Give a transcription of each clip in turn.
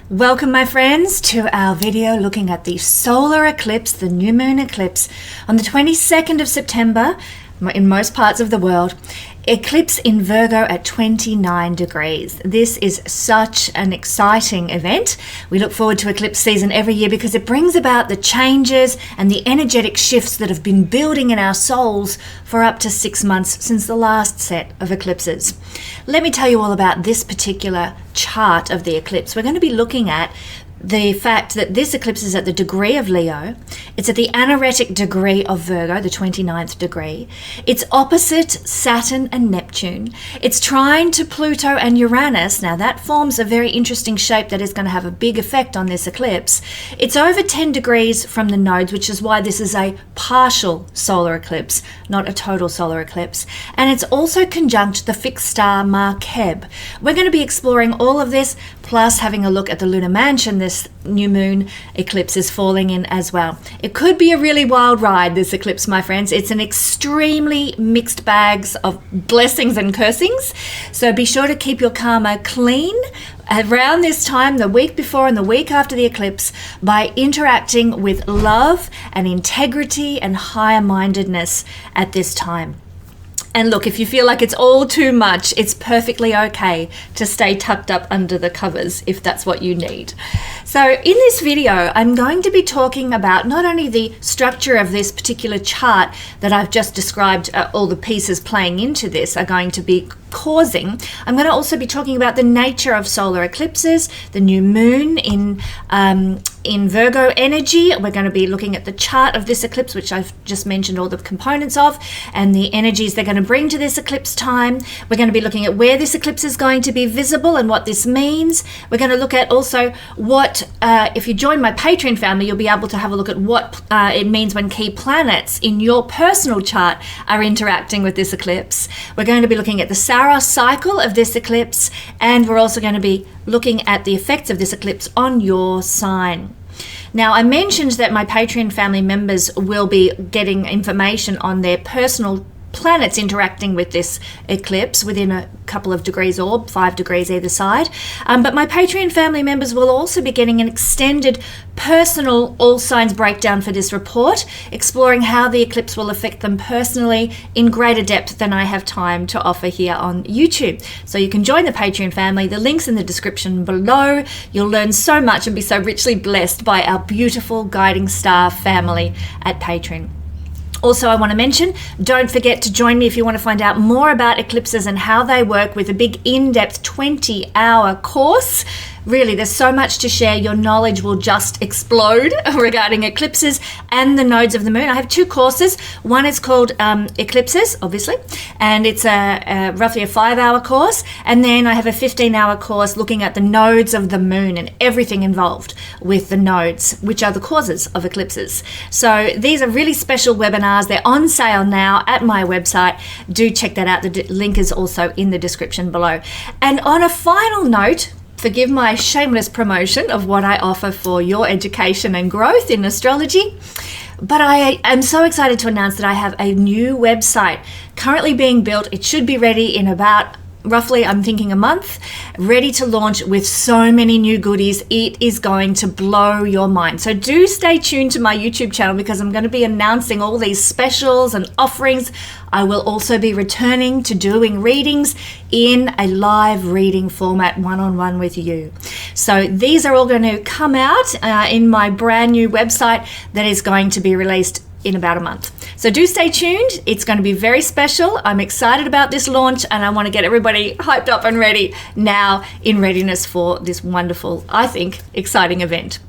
Welcome, my friends, to our video looking at the solar eclipse, the new moon eclipse, on the 22nd of September in most parts of the world. Eclipse in Virgo at 29 degrees. This is such an exciting event. We look forward to eclipse season every year because it brings about the changes and the energetic shifts that have been building in our souls for up to 6 months since the last set of eclipses. Let me tell you all about this particular chart of the eclipse. We're going to be looking at the fact that this eclipse is at the degree of Leo. It's at the anaretic degree of Virgo, the 29th degree. It's opposite Saturn and Neptune. It's trine to Pluto and Uranus. Now that forms a very interesting shape that is going to have a big effect on this eclipse. It's over 10 degrees from the nodes, which is why this is a partial solar eclipse, not a total solar eclipse. And it's also conjunct the fixed star Markeb. We're going to be exploring all of this, plus having a look at the lunar mansion this new moon eclipse is falling in as well. It could be a really wild ride, this eclipse, my friends. It's an extremely mixed bags of blessings and cursings. So be sure to keep your karma clean around this time, the week before and the week after the eclipse, by interacting with love and integrity and higher mindedness at this time. And look, if you feel like it's all too much, it's perfectly okay to stay tucked up under the covers if that's what you need. So in this video, I'm going to be talking about not only the structure of this particular chart that I've just described, all the pieces playing into this are going to be causing. I'm going to also be talking about the nature of solar eclipses, the new moon in Virgo energy. We're going to be looking at the chart of this eclipse, which I've just mentioned all the components of, and the energies they're going to bring to this eclipse time. We're going to be looking at where this eclipse is going to be visible and what this means. We're going to look at also what, if you join my Patreon family, you'll be able to have a look at what it means when key planets in your personal chart are interacting with this eclipse. We're going to be looking at the Saros cycle of this eclipse, and we're also going to be looking at the effects of this eclipse on your sign. Now, I mentioned that my Patreon family members will be getting information on their personal planets interacting with this eclipse within a couple of degrees or 5 degrees either side. But my Patreon family members will also be getting an extended personal all signs breakdown for this report, exploring how the eclipse will affect them personally in greater depth than I have time to offer here on YouTube. So you can join the Patreon family. The link's in the description below. You'll learn so much and be so richly blessed by our beautiful Guiding Star family at Patreon. Also, I want to mention, don't forget to join me if you want to find out more about eclipses and how they work with a big in-depth 20-hour course. Really, there's so much to share. Your knowledge will just explode regarding eclipses and the nodes of the moon. I have 2 courses. One is called Eclipses, obviously, and it's roughly a 5-hour course. And then I have a 15-hour course looking at the nodes of the moon and everything involved with the nodes, which are the causes of eclipses. So these are really special webinars. They're on sale now at my website. Do check that out. The link is also in the description below. And on a final note, forgive my shameless promotion of what I offer for your education and growth in astrology, but I am so excited to announce that I have a new website currently being built. It should be ready in about roughly, I'm thinking, a month, ready to launch with so many new goodies. It is going to blow your mind. So do stay tuned to my YouTube channel because I'm going to be announcing all these specials and offerings. I will also be returning to doing readings in a live reading format, one-on-one with you. So these are all going to come out in my brand new website that is going to be released in about a month. So do stay tuned. It's going to be very special. I'm excited about this launch and I want to get everybody hyped up and ready now in readiness for this wonderful, I think, exciting event.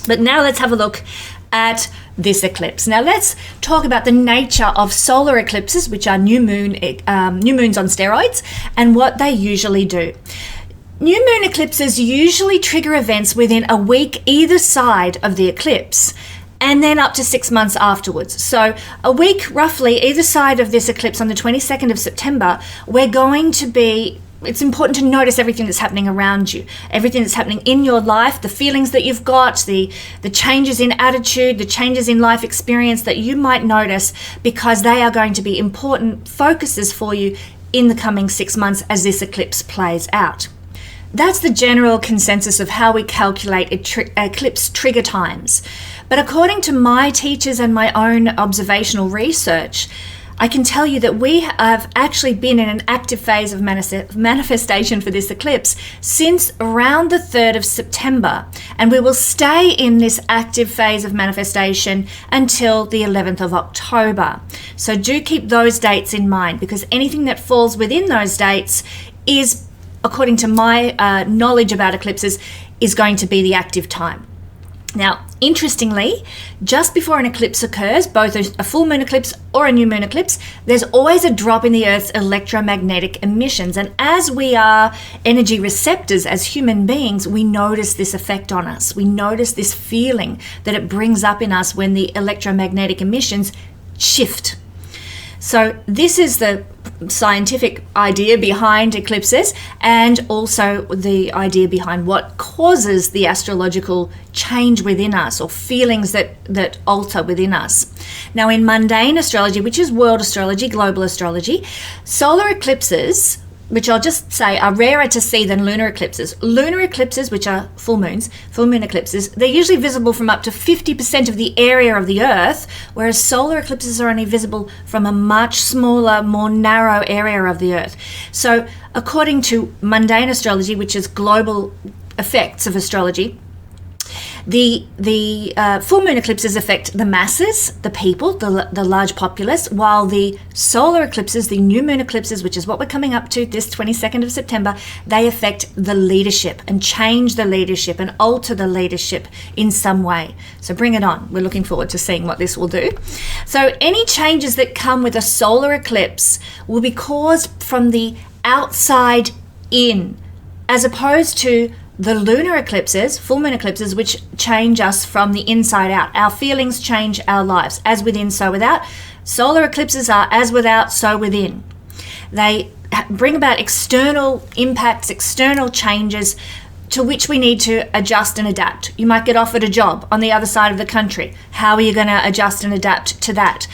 But now let's have a look at this eclipse. Now let's talk about the nature of solar eclipses, which are new moons on steroids, and what they usually do. New moon eclipses usually trigger events within a week either side of the eclipse, and then up to 6 months afterwards. So a week roughly either side of this eclipse on the 22nd of September, it's important to notice everything that's happening around you, everything that's happening in your life, the feelings that you've got, the changes in attitude, the changes in life experience that you might notice, because they are going to be important focuses for you in the coming 6 months as this eclipse plays out. that's the general consensus of how we calculate eclipse trigger times. But according to my teachers and my own observational research, I can tell you that we have actually been in an active phase of manifestation for this eclipse since around the 3rd of September. And we will stay in this active phase of manifestation until the 11th of October. So do keep those dates in mind, because anything that falls within those dates is, according to my knowledge about eclipses, is going to be the active time. Now, interestingly, just before an eclipse occurs, both a full moon eclipse or a new moon eclipse, there's always a drop in the Earth's electromagnetic emissions. And as we are energy receptors as human beings, we notice this effect on us. We notice this feeling that it brings up in us when the electromagnetic emissions shift. So this is the scientific idea behind eclipses, and also the idea behind what causes the astrological change within us, or feelings that alter within us. Now, in mundane astrology, which is world astrology, global astrology, solar eclipses, which I'll just say are rarer to see than lunar eclipses. Lunar eclipses, which are full moon eclipses, they're usually visible from up to 50% of the area of the Earth, whereas solar eclipses are only visible from a much smaller, more narrow area of the Earth. So according to mundane astrology, which is global effects of astrology, the full moon eclipses affect the masses, the people, the large populace, while the solar eclipses, the new moon eclipses, which is what we're coming up to this 22nd of September, they affect the leadership and change the leadership and alter the leadership in some way. So bring it on. We're looking forward to seeing what this will do. So any changes that come with a solar eclipse will be caused from the outside in, as opposed to the lunar eclipses, full moon eclipses, which change us from the inside out. Our feelings change our lives. As within, so without. Solar eclipses are as without, so within. They bring about external impacts, external changes to which we need to adjust and adapt. You might get offered a job on the other side of the country. How are you going to adjust and adapt to that?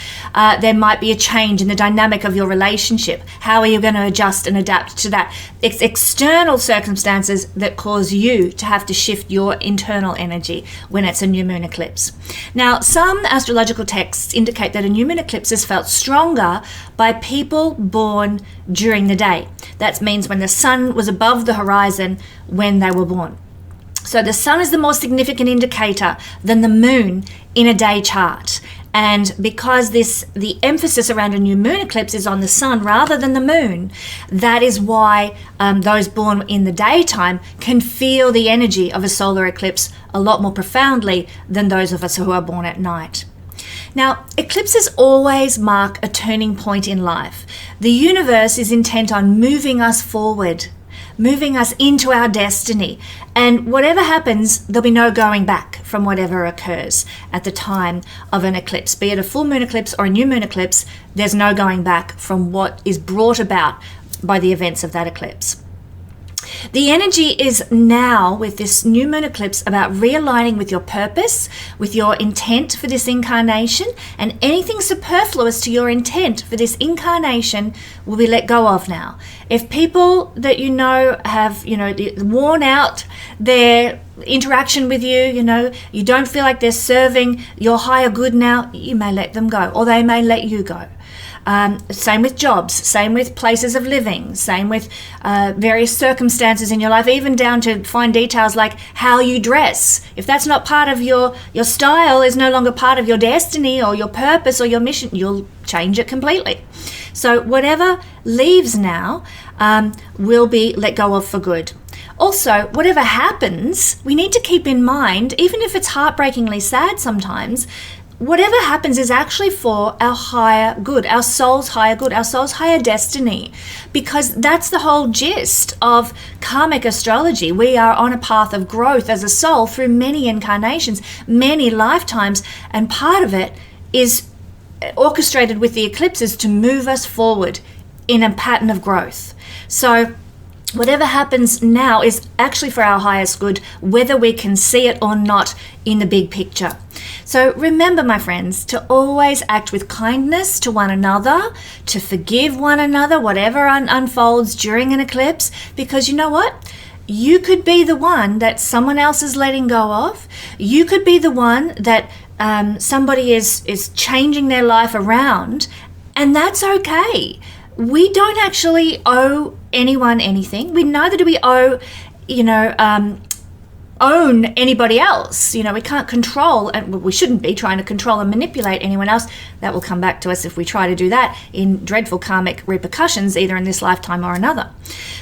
There might be a change in the dynamic of your relationship. How are you going to adjust and adapt to that? It's external circumstances that cause you to have to shift your internal energy when it's a new moon eclipse. Now, some astrological texts indicate that a new moon eclipse is felt stronger by people born during the day. That means when the sun was above the horizon when they were born. So the sun is the more significant indicator than the moon in a day chart. And because the emphasis around a new moon eclipse is on the sun rather than the moon, that is why those born in the daytime can feel the energy of a solar eclipse a lot more profoundly than those of us who are born at night. Now, eclipses always mark a turning point in life. The universe is intent on moving us forward, moving us into our destiny. And whatever happens, there'll be no going back from whatever occurs at the time of an eclipse. Be it a full moon eclipse or a new moon eclipse, there's no going back from what is brought about by the events of that eclipse. The energy is now, with this new moon eclipse, about realigning with your purpose, with your intent for this incarnation, and anything superfluous to your intent for this incarnation will be let go of now. If people that you know have, worn out their interaction with you, you don't feel like they're serving your higher good now, you may let them go, or they may let you go. Same with jobs, same with places of living, same with various circumstances in your life, even down to fine details like how you dress. If that's not part of your style, is no longer part of your destiny or your purpose or your mission, you'll change it completely. So whatever leaves now will be let go of for good. Also, whatever happens, we need to keep in mind, even if it's heartbreakingly sad sometimes, whatever happens is actually for our higher good, our soul's higher good, our soul's higher destiny, because that's the whole gist of karmic astrology. We are on a path of growth as a soul through many incarnations, many lifetimes, and part of it is orchestrated with the eclipses to move us forward in a pattern of growth. So whatever happens now is actually for our highest good, whether we can see it or not in the big picture. So remember, my friends, to always act with kindness to one another, to forgive one another, whatever unfolds during an eclipse, because you know what? you could be the one that someone else is letting go of. You could be the one that somebody is changing their life around, and that's okay. We don't actually owe anyone anything. Neither do we owe, own anybody else. We can't control, and we shouldn't be trying to control and manipulate anyone else. That will come back to us if we try to do that in dreadful karmic repercussions, either in this lifetime or another.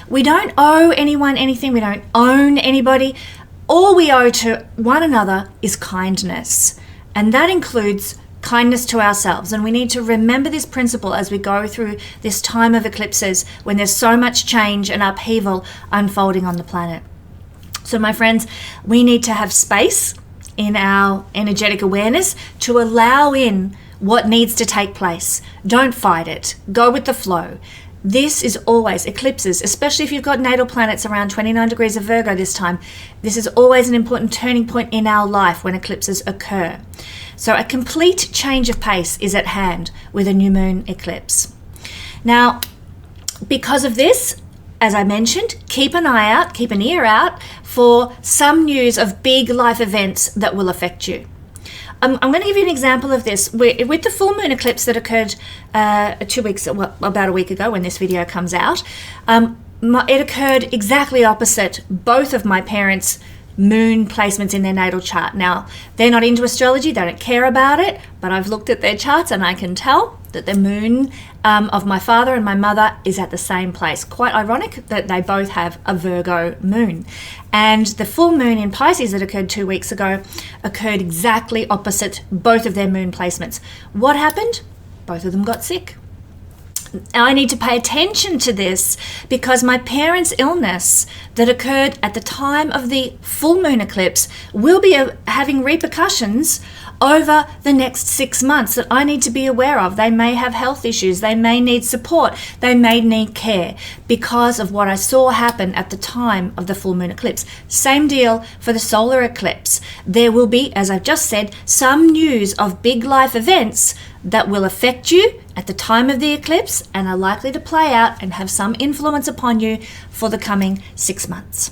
We don't owe anyone anything. We don't own anybody. All we owe to one another is kindness, and that includes kindness to ourselves. And we need to remember this principle as we go through this time of eclipses, when there's so much change and upheaval unfolding on the planet. So my friends, we need to have space in our energetic awareness to allow in what needs to take place. Don't fight it. Go with the flow. This is always eclipses, especially if you've got natal planets around 29 degrees of Virgo this time. This is always an important turning point in our life when eclipses occur. So a complete change of pace is at hand with a new moon eclipse. Now, because of this, as I mentioned, keep an eye out, keep an ear out for some news of big life events that will affect you. I'm going to give you an example of this. With the full moon eclipse that occurred about a week ago when this video comes out, it occurred exactly opposite both of my parents' moon placements in their natal chart. Now, they're not into astrology, they don't care about it, but I've looked at their charts and I can tell that the moon of my father and my mother is at the same place. Quite ironic that they both have a Virgo moon. And the full moon in Pisces that occurred 2 weeks ago occurred exactly opposite both of their moon placements. What happened? Both of them got sick. I need to pay attention to this because my parents' illness that occurred at the time of the full moon eclipse will be having repercussions over the next 6 months that I need to be aware of. They may have health issues, they may need support, they may need care because of what I saw happen at the time of the full moon eclipse. Same deal for the solar eclipse. There will be, as I've just said, some news of big life events that will affect you at the time of the eclipse and are likely to play out and have some influence upon you for the coming 6 months.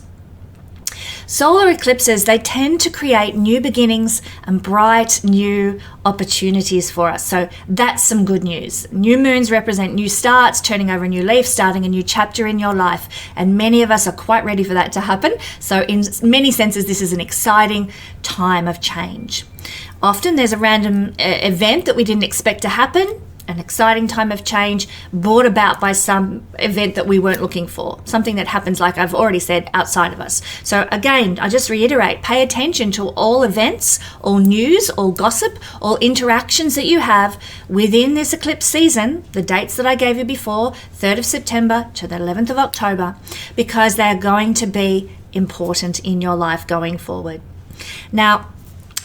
Solar eclipses, they tend to create new beginnings and bright new opportunities for us. So that's some good news. New moons represent new starts, turning over a new leaf, starting a new chapter in your life. And many of us are quite ready for that to happen. So in many senses, this is an exciting time of change. Often there's a random event that we didn't expect to happen, an exciting time of change brought about by some event that we weren't looking for, something that happens, like I've already said, outside of us. So again, I just reiterate, pay attention to all events, all news, all gossip, all interactions that you have within this eclipse season, the dates that I gave you before, 3rd of September to the 11th of October, because they're going to be important in your life going forward. Now,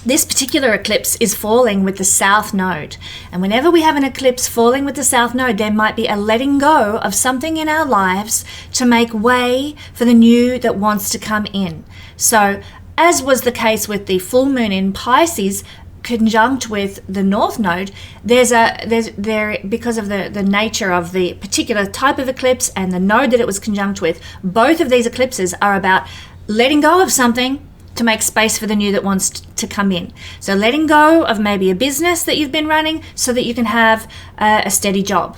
this particular eclipse is falling with the South Node. And whenever we have an eclipse falling with the South Node, there might be a letting go of something in our lives to make way for the new that wants to come in. So, as was the case with the full moon in Pisces, conjunct with the North Node, because of the nature of the particular type of eclipse and the node that it was conjunct with, both of these eclipses are about letting go of something to make space for the new that wants to come in. So letting go of maybe a business that you've been running so that you can have a steady job.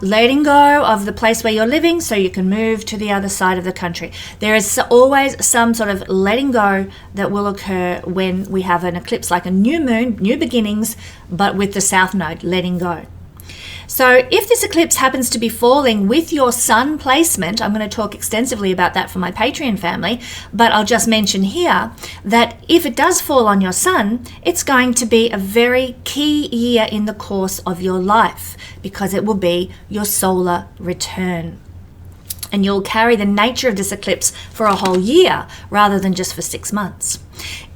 Letting go of the place where you're living so you can move to the other side of the country. There is always some sort of letting go that will occur when we have an eclipse, like a new moon, new beginnings, but with the South Node, letting go. So if this eclipse happens to be falling with your sun placement, I'm going to talk extensively about that for my Patreon family, but I'll just mention here that if it does fall on your sun, it's going to be a very key year in the course of your life because it will be your solar return. And you'll carry the nature of this eclipse for a whole year rather than just for 6 months.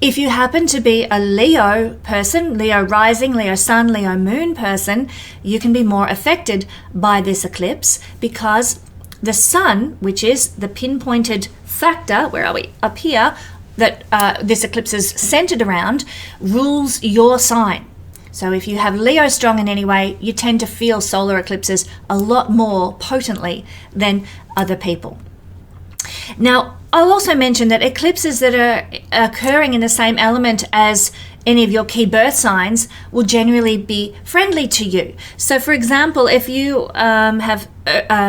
If you happen to be a Leo person, Leo rising, Leo sun, Leo moon person, you can be more affected by this eclipse because the sun, which is the pinpointed factor, where are we? Up here, that this eclipse is centered around, rules your sign. So if you have Leo strong in any way, you tend to feel solar eclipses a lot more potently than other people. Now, I'll also mention that eclipses that are occurring in the same element as any of your key birth signs will generally be friendly to you. So for example, if you have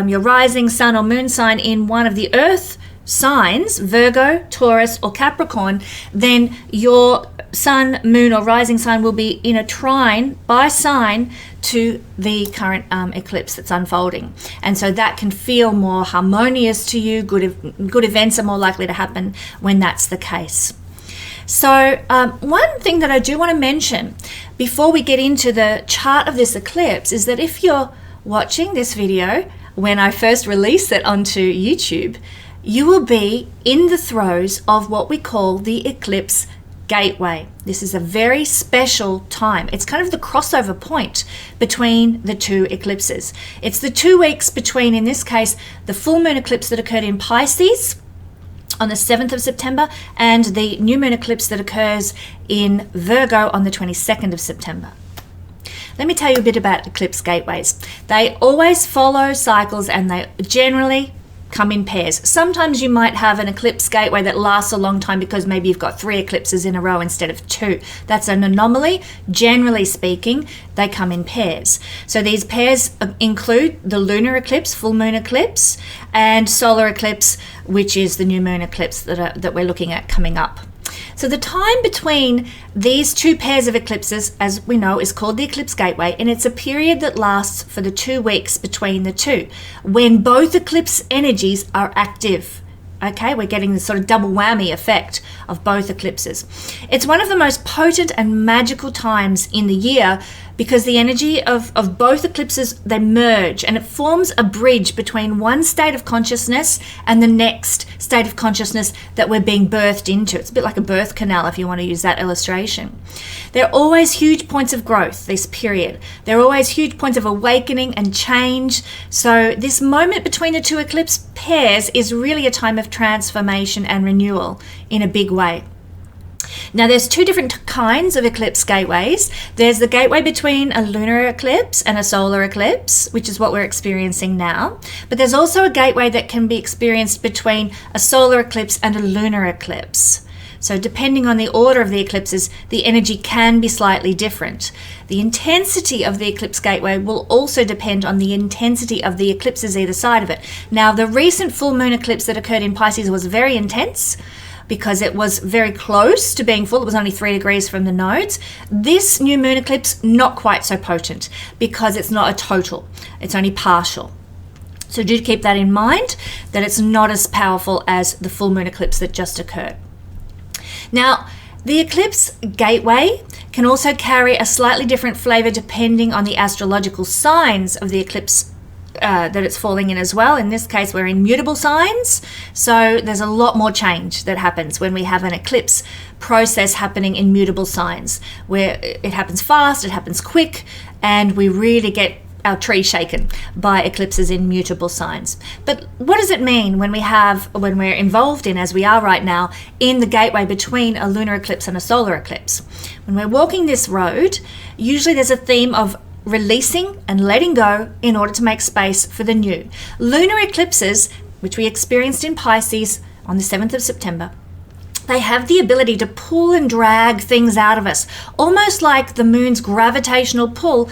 your rising sun or moon sign in one of the earth signs, Virgo, Taurus, or Capricorn, then your sun, moon, or rising sign will be in a trine by sign to the current eclipse that's unfolding. And so that can feel more harmonious to you. Good events are more likely to happen when that's the case. So one thing that I do want to mention before we get into the chart of this eclipse is that if you're watching this video when I first release it onto YouTube, you will be in the throes of what we call the eclipse gateway. This is a very special time. It's kind of the crossover point between the two eclipses. It's the 2 weeks between, in this case, the full moon eclipse that occurred in Pisces on the 7th of September and the new moon eclipse that occurs in Virgo on the 22nd of September. Let me tell you a bit about eclipse gateways. They always follow cycles and they generally come in pairs. Sometimes you might have an eclipse gateway that lasts a long time because maybe you've got 3 eclipses in a row instead of 2. That's an anomaly. Generally speaking, they come in pairs. So these pairs include the lunar eclipse, full moon eclipse, and solar eclipse, which is the new moon eclipse that we're looking at coming up. So the time between these 2 pairs of eclipses, as we know, is called the eclipse gateway, and it's a period that lasts for the 2 weeks between the two, when both eclipse energies are active. Okay, we're getting this sort of double whammy effect of both eclipses. It's one of the most potent and magical times in the year because the energy of both eclipses, they merge and it forms a bridge between one state of consciousness and the next state of consciousness that we're being birthed into. It's a bit like a birth canal if you want to use that illustration. There are always huge points of growth this period. There are always huge points of awakening and change. So this moment between the 2 eclipse pairs is really a time of transformation and renewal in a big way. Now there's 2 different kinds of eclipse gateways. There's the gateway between a lunar eclipse and a solar eclipse, which is what we're experiencing now. But there's also a gateway that can be experienced between a solar eclipse and a lunar eclipse. So depending on the order of the eclipses, the energy can be slightly different. The intensity of the eclipse gateway will also depend on the intensity of the eclipses either side of it. Now, the recent full moon eclipse that occurred in Pisces was very intense because it was very close to being full. It was only 3 degrees from the nodes. This new moon eclipse, not quite so potent because it's not a total. It's only partial. So do keep that in mind, that it's not as powerful as the full moon eclipse that just occurred. Now, the eclipse gateway can also carry a slightly different flavor depending on the astrological signs of the eclipse that it's falling in as well. In this case, we're in mutable signs, so there's a lot more change that happens when we have an eclipse process happening in mutable signs, where it happens fast, it happens quick, and we really get our tree shaken by eclipses in mutable signs. But what does it mean when we're involved in, as we are right now, in the gateway between a lunar eclipse and a solar eclipse? When we're walking this road, usually there's a theme of releasing and letting go in order to make space for the new. Lunar eclipses, which we experienced in Pisces on the 7th of September, they have the ability to pull and drag things out of us, almost like the moon's gravitational pull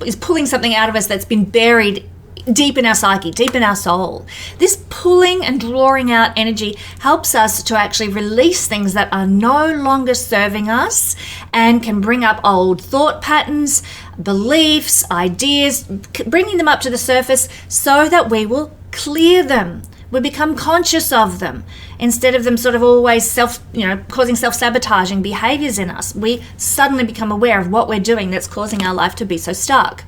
is pulling something out of us that's been buried deep in our psyche, deep in our soul. This pulling and drawing out energy helps us to actually release things that are no longer serving us and can bring up old thought patterns, beliefs, ideas, bringing them up to the surface so that we will clear them. We become conscious of them instead of them sort of always causing self-sabotaging behaviors in us. We suddenly become aware of what we're doing that's causing our life to be so stuck.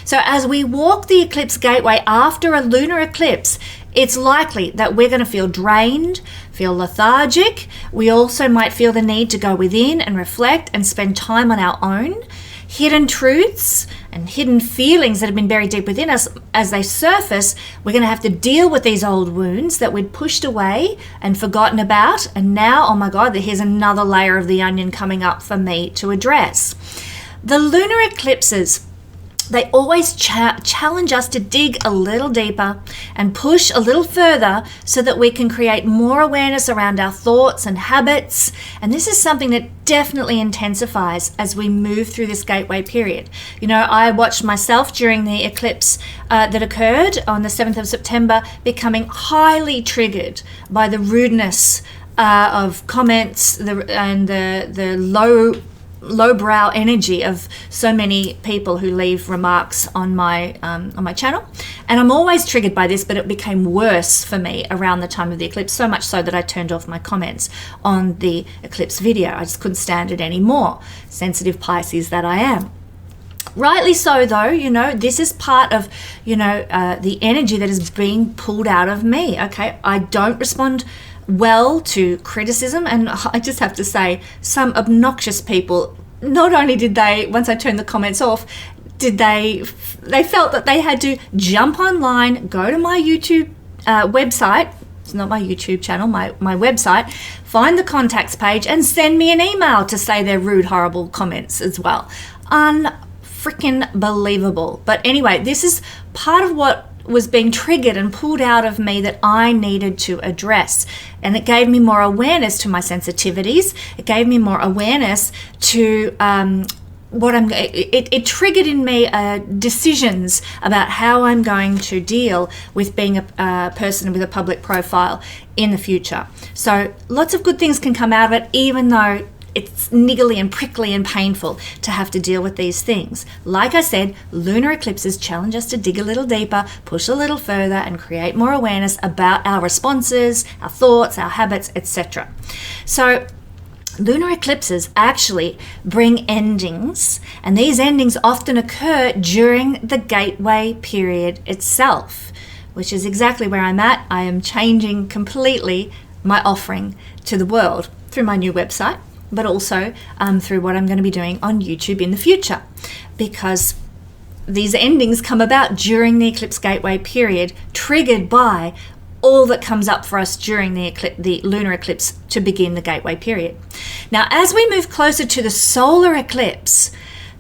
So as we walk the eclipse gateway after a lunar eclipse, it's likely that we're going to feel drained, feel lethargic. We also might feel the need to go within and reflect and spend time on our own. Hidden truths and hidden feelings that have been buried deep within us, as they surface, we're going to have to deal with these old wounds that we'd pushed away and forgotten about. And now, oh my God, here's another layer of the onion coming up for me to address. The lunar eclipses they always challenge us to dig a little deeper and push a little further so that we can create more awareness around our thoughts and habits. And this is something that definitely intensifies as we move through this gateway period. You know, I watched myself during the eclipse that occurred on the 7th of September becoming highly triggered by the rudeness of comments and the lowbrow energy of so many people who leave remarks on my channel. And I'm always triggered by this, but it became worse for me around the time of the eclipse, so much so that I turned off my comments on the eclipse video. I just couldn't stand it anymore, sensitive Pisces that I am. Rightly so, though. You know, this is part of, the energy that is being pulled out of me. Okay, I don't respond well to criticism, and I just have to say, some obnoxious people, not only did they, once I turned the comments off, they felt that they had to jump online, go to my YouTube website, it's not my YouTube channel, my website, find the contacts page and send me an email to say their rude, horrible comments as well. Unfreaking believable. But anyway, this is part of what was being triggered and pulled out of me that I needed to address. And it gave me more awareness to my sensitivities. It gave me more awareness to it triggered in me decisions about how I'm going to deal with being a person with a public profile in the future. So lots of good things can come out of it, even though it's niggly and prickly and painful to have to deal with these things. Like I said, lunar eclipses challenge us to dig a little deeper, push a little further, and create more awareness about our responses, our thoughts, our habits, etc. So lunar eclipses actually bring endings, and these endings often occur during the gateway period itself, which is exactly where I'm at. I am changing completely my offering to the world through my new website, but also through what I'm going to be doing on YouTube in the future, because these endings come about during the eclipse gateway period, triggered by all that comes up for us during the lunar eclipse to begin the gateway period. Now, as we move closer to the solar eclipse,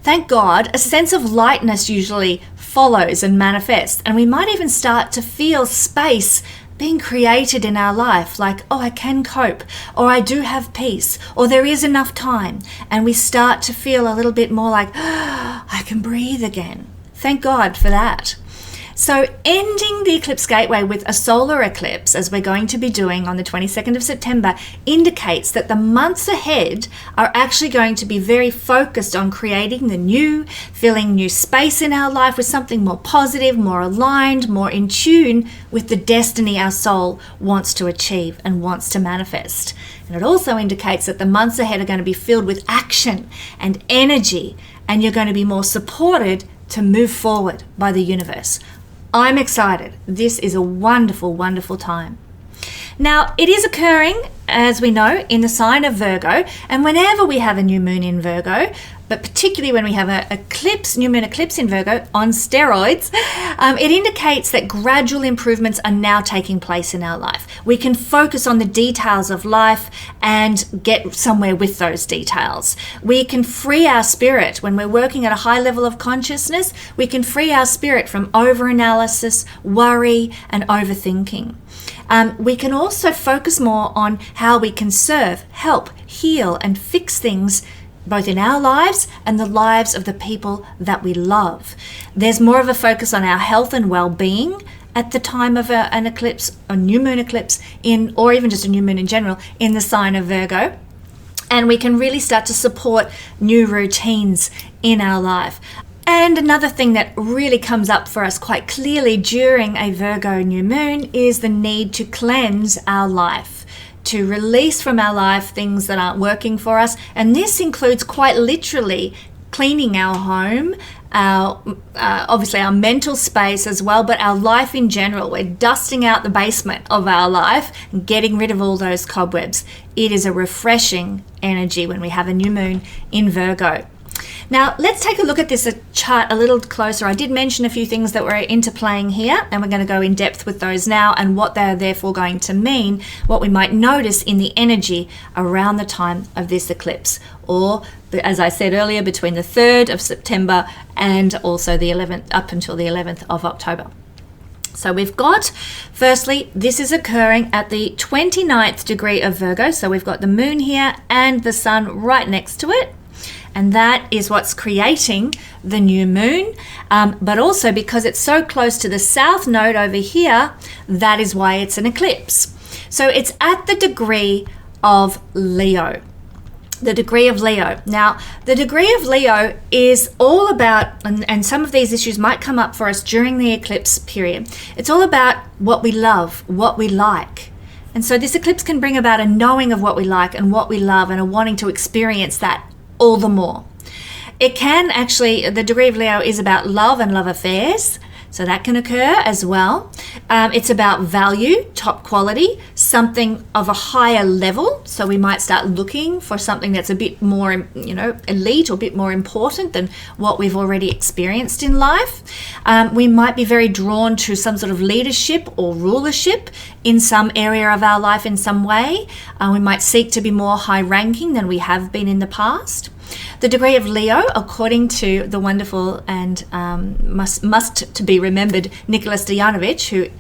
thank God, a sense of lightness usually follows and manifests, and we might even start to feel space being created in our life, like, oh, I can cope, or I do have peace, or there is enough time, and we start to feel a little bit more like, oh, I can breathe again. Thank God for that. So ending the eclipse gateway with a solar eclipse, as we're going to be doing on the 22nd of September, indicates that the months ahead are actually going to be very focused on creating the new, filling new space in our life with something more positive, more aligned, more in tune with the destiny our soul wants to achieve and wants to manifest. And it also indicates that the months ahead are going to be filled with action and energy, and you're going to be more supported to move forward by the universe. I'm excited. This is a wonderful, wonderful time. Now, it is occurring, as we know, in the sign of Virgo, and whenever we have a new moon in Virgo, but particularly when we have an eclipse, new moon eclipse in Virgo on steroids, it indicates that gradual improvements are now taking place in our life. We can focus on the details of life and get somewhere with those details. We can free our spirit when we're working at a high level of consciousness. We can free our spirit from overanalysis, worry, and overthinking. We can also focus more on how we can serve, help, heal, and fix things both in our lives and the lives of the people that we love. There's more of a focus on our health and well-being at the time of an eclipse, a new moon eclipse, or even just a new moon in general, in the sign of Virgo. And we can really start to support new routines in our life. And another thing that really comes up for us quite clearly during a Virgo new moon is the need to cleanse our life, to release from our life things that aren't working for us. And this includes quite literally cleaning our home, obviously our mental space as well, but our life in general. We're dusting out the basement of our life and getting rid of all those cobwebs. It is a refreshing energy when we have a new moon in Virgo. Now, let's take a look at this chart a little closer. I did mention a few things that were interplaying here, and we're going to go in depth with those now and what they're therefore going to mean, what we might notice in the energy around the time of this eclipse, or, as I said earlier, between the 3rd of September and also the 11th, up until the 11th of October. So we've got, firstly, this is occurring at the 29th degree of Virgo. So we've got the moon here and the sun right next to it. And that is what's creating the new moon. But also because it's so close to the south node over here, that is why it's an eclipse. So it's at the degree of Leo. The degree of Leo. Now, the degree of Leo is all about, and some of these issues might come up for us during the eclipse period. It's all about what we love, what we like. And so this eclipse can bring about a knowing of what we like and what we love and a wanting to experience that all the more. It can actually, the degree of Leo is about love and love affairs. So that can occur as well. It's about value, top quality, something of a higher level. So we might start looking for something that's a bit more, elite or a bit more important than what we've already experienced in life. We might be very drawn to some sort of leadership or rulership in some area of our life in some way. We might seek to be more high ranking than we have been in the past. The degree of Leo, according to the wonderful and must to be remembered Nicholas Stoyanovich, who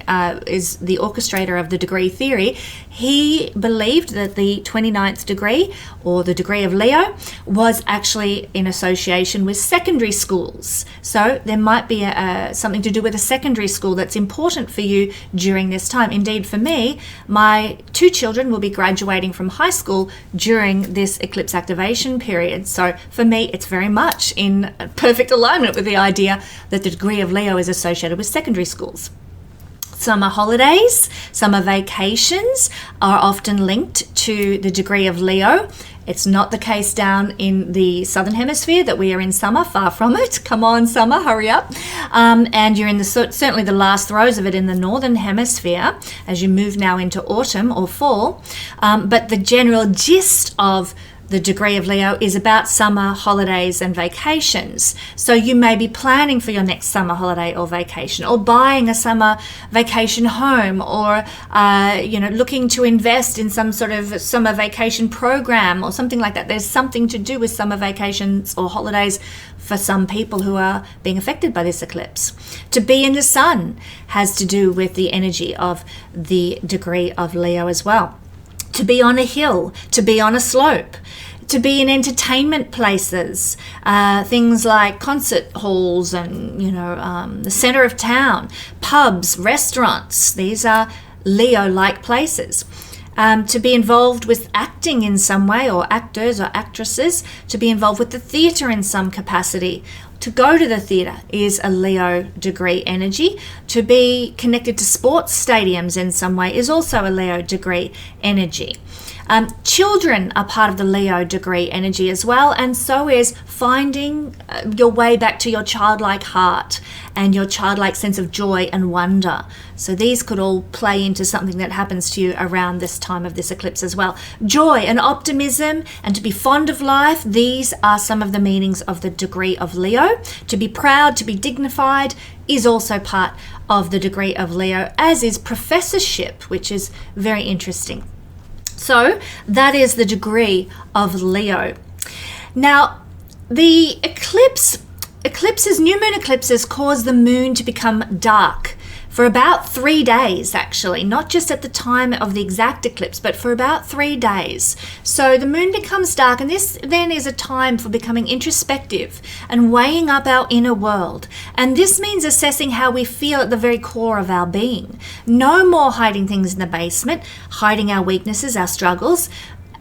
is the orchestrator of the degree theory, he believed that the 29th degree, or the degree of Leo, was actually in association with secondary schools. So there might be something to do with a secondary school that's important for you during this time. Indeed, for me, my 2 children will be graduating from high school during this eclipse activation period. So for me, it's very much in perfect alignment with the idea that the degree of Leo is associated with secondary schools. Summer holidays, summer vacations are often linked to the degree of Leo. It's not the case down in the southern hemisphere that we are in summer, far from it. Come on, summer, hurry up. And you're in certainly the last throes of it in the northern hemisphere as you move now into autumn or fall. But the general gist of the degree of Leo is about summer holidays and vacations. So you may be planning for your next summer holiday or vacation, or buying a summer vacation home, or looking to invest in some sort of summer vacation program or something like that. There's something to do with summer vacations or holidays for some people who are being affected by this eclipse. To be in the sun has to do with the energy of the degree of Leo as well. To be on a hill, to be on a slope, to be in entertainment places, things like concert halls and, the center of town, pubs, restaurants. These are Leo-like places. To be involved with acting in some way, or actors or actresses, to be involved with the theatre in some capacity. To go to the theatre is a Leo degree energy. To be connected to sports stadiums in some way is also a Leo degree energy. Children are part of the Leo degree energy as well, and so is finding your way back to your childlike heart and your childlike sense of joy and wonder. So these could all play into something that happens to you around this time of this eclipse as well. Joy and optimism and to be fond of life, these are some of the meanings of the degree of Leo. To be proud, to be dignified is also part of the degree of Leo, as is professorship, which is very interesting. So that is the degree of Leo. Now, the eclipses, new moon eclipses cause the moon to become dark for about 3 days, actually, not just at the time of the exact eclipse, but for about 3 days. So the moon becomes dark, and this then is a time for becoming introspective and weighing up our inner world. And this means assessing how we feel at the very core of our being. No more hiding things in the basement, hiding our weaknesses, our struggles.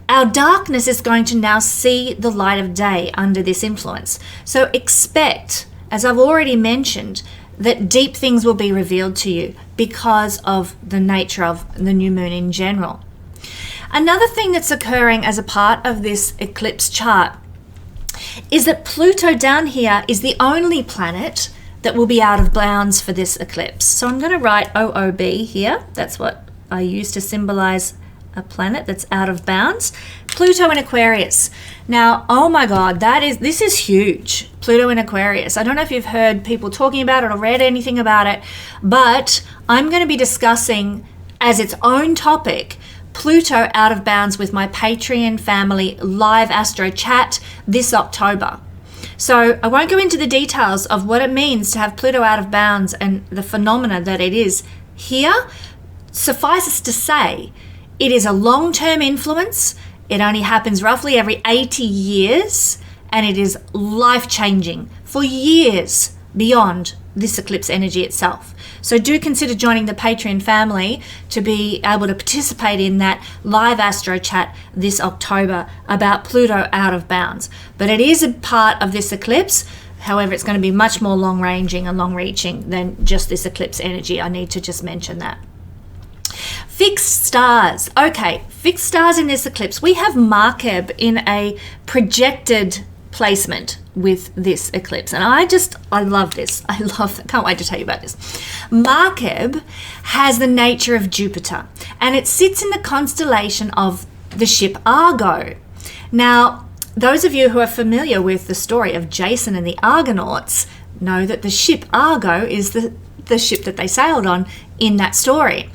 Our darkness is going to now see the light of day under this influence. So expect, as I've already mentioned, that deep things will be revealed to you because of the nature of the new moon in general. Another thing that's occurring as a part of this eclipse chart is that Pluto down here is the only planet that will be out of bounds for this eclipse. So I'm going to write OOB here. That's what I use to symbolize a planet that's out of bounds. Pluto in Aquarius. Now, oh my God, this is huge. Pluto in Aquarius. I don't know if you've heard people talking about it or read anything about it, but I'm going to be discussing as its own topic Pluto out of bounds with my Patreon family live astro chat this October. So I won't go into the details of what it means to have Pluto out of bounds and the phenomena that it is here. Suffice it to say, it is a long-term influence. It only happens roughly every 80 years, and it is life-changing for years beyond this eclipse energy itself. So do consider joining the Patreon family to be able to participate in that live astro chat this October about Pluto out of bounds. But it is a part of this eclipse. However, it's going to be much more long-ranging and long-reaching than just this eclipse energy. I need to just mention that. Fixed stars. Okay, fixed stars in this eclipse. We have Markeb in a projected placement with this eclipse, and I love this. Can't wait to tell you about this. Markeb has the nature of Jupiter, and it sits in the constellation of the ship Argo. Now, those of you who are familiar with the story of Jason and the Argonauts know that the ship Argo is the ship that they sailed on in that story.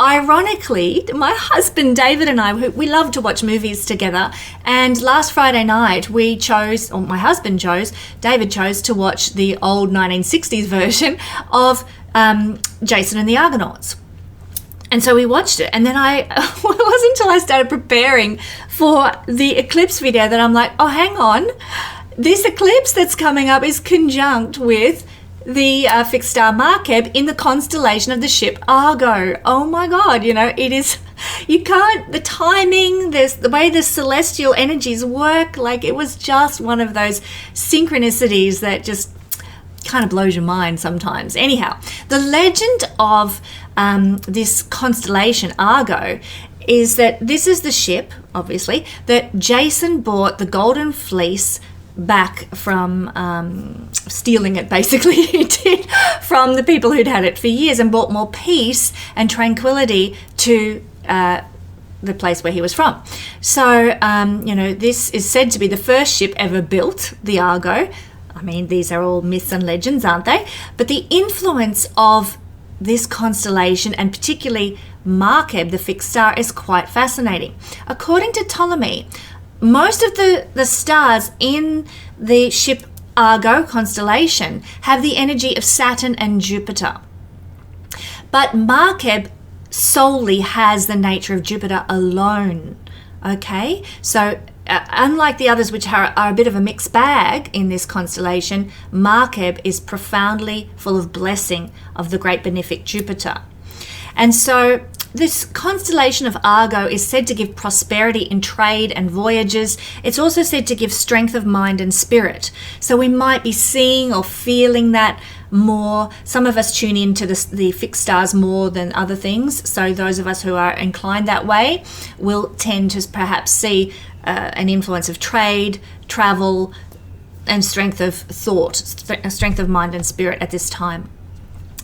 Ironically, my husband David and I, we love to watch movies together, and last Friday night David chose to watch the old 1960s version of Jason and the Argonauts. And so we watched it, and then it wasn't until I started preparing for the eclipse video that I'm like, oh, hang on, this eclipse that's coming up is conjunct with the fixed star Markeb in the constellation of the ship Argo. Oh my God, it is, the timing, the way the celestial energies work, like it was just one of those synchronicities that just kind of blows your mind sometimes. Anyhow, the legend of this constellation Argo is that this is the ship, obviously, that Jason bought the Golden Fleece back from stealing it, basically he did, from the people who'd had it for years, and brought more peace and tranquility to the place where he was from. So this is said to be the first ship ever built, the Argo. I mean, these are all myths and legends, aren't they? But the influence of this constellation, and particularly Markeb, the fixed star, is quite fascinating. According to Ptolemy, most of the stars in the ship Argo constellation have the energy of Saturn and Jupiter. But Markeb solely has the nature of Jupiter alone. Okay? So unlike the others, which are a bit of a mixed bag in this constellation, Markeb is profoundly full of blessing of the great benefic Jupiter. And so this constellation of Argo is said to give prosperity in trade and voyages. It's also said to give strength of mind and spirit. So we might be seeing or feeling that more. Some of us tune into the fixed stars more than other things. So those of us who are inclined that way will tend to perhaps see an influence of trade, travel, and strength of thought, strength of mind and spirit at this time.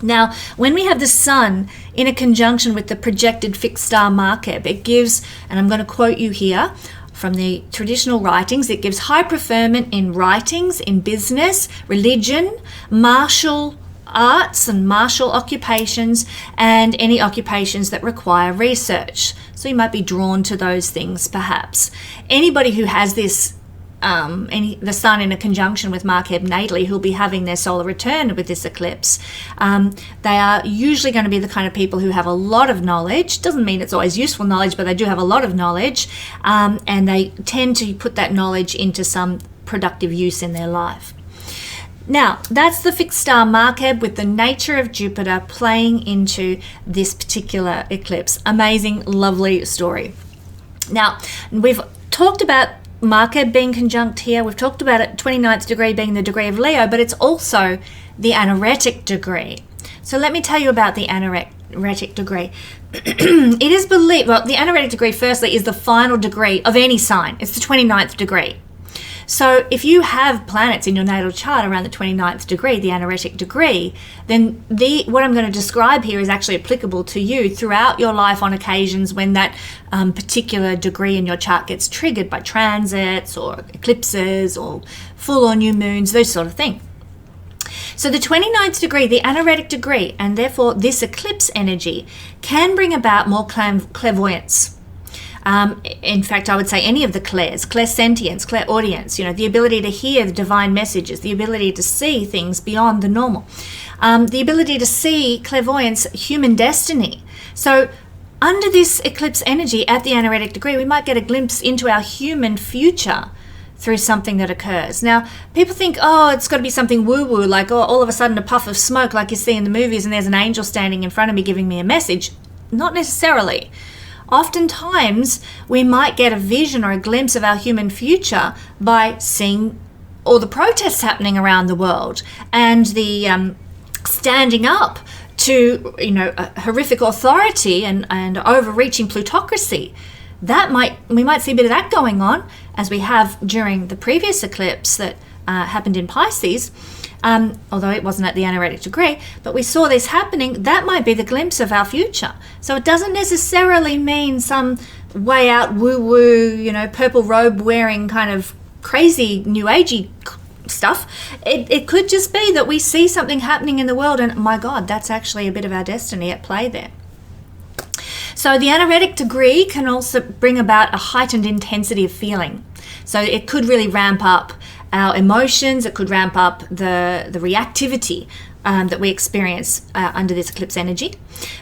Now, when we have the sun in a conjunction with the projected fixed star Markeb, it gives, and I'm going to quote you here from the traditional writings, it gives high preferment in writings, in business, religion, martial arts and martial occupations, and any occupations that require research. So you might be drawn to those things perhaps. Anybody who has this the sun in a conjunction with Markeb natally, who'll be having their solar return with this eclipse, they are usually going to be the kind of people who have a lot of knowledge. Doesn't mean it's always useful knowledge, but they do have a lot of knowledge, and they tend to put that knowledge into some productive use in their life. Now, that's the fixed star Markeb with the nature of Jupiter playing into this particular eclipse. Amazing, lovely story. Now, we've talked about Markeb being conjunct here. We've talked about it, 29th degree being the degree of Leo, but it's also the anaretic degree. So let me tell you about the anaretic degree. It is believed, well, the anaretic degree firstly is the final degree of any sign. It's the 29th degree. So if you have planets in your natal chart around the 29th degree, the anaretic degree, then what I'm going to describe here is actually applicable to you throughout your life on occasions when that particular degree in your chart gets triggered by transits or eclipses or full or new moons, those sort of things. So the 29th degree, the anaretic degree, and therefore this eclipse energy can bring about more clairvoyance. In fact, I would say any of the clairs, clairsentience, clairaudience, the ability to hear the divine messages, the ability to see things beyond the normal, the ability to see clairvoyance, human destiny. So under this eclipse energy at the anaretic degree, we might get a glimpse into our human future through something that occurs. Now, people think, it's got to be something woo-woo, like all of a sudden a puff of smoke like you see in the movies and there's an angel standing in front of me giving me a message. Not necessarily. Oftentimes, we might get a vision or a glimpse of our human future by seeing all the protests happening around the world and the standing up to, a horrific authority and overreaching plutocracy. We might see a bit of that going on, as we have during the previous eclipse that happened in Pisces, although it wasn't at the anaretic degree, but we saw this happening. That might be the glimpse of our future. So it doesn't necessarily mean some way out woo-woo, purple robe wearing kind of crazy new agey stuff. It could just be that we see something happening in the world and, my God, that's actually a bit of our destiny at play there. So the anaretic degree can also bring about a heightened intensity of feeling. So it could really ramp up our emotions. It could ramp up the reactivity that we experience under this eclipse energy.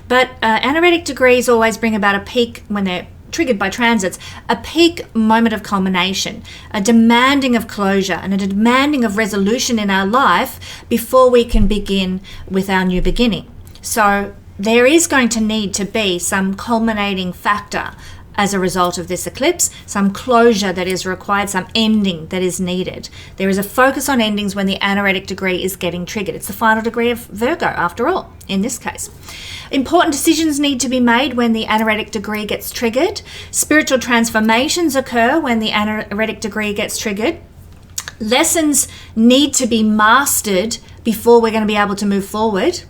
But anaretic degrees always bring about a peak when they're triggered by transits, a peak moment of culmination, a demanding of closure and a demanding of resolution in our life before we can begin with our new beginning. So there is going to need to be some culminating factor as a result of this eclipse, some closure that is required, some ending that is needed. There is a focus on endings when the anaretic degree is getting triggered. It's the final degree of Virgo, after all, in this case. Important decisions need to be made when the anaretic degree gets triggered. Spiritual transformations occur when the anaretic degree gets triggered. Lessons need to be mastered before we're going to be able to move forward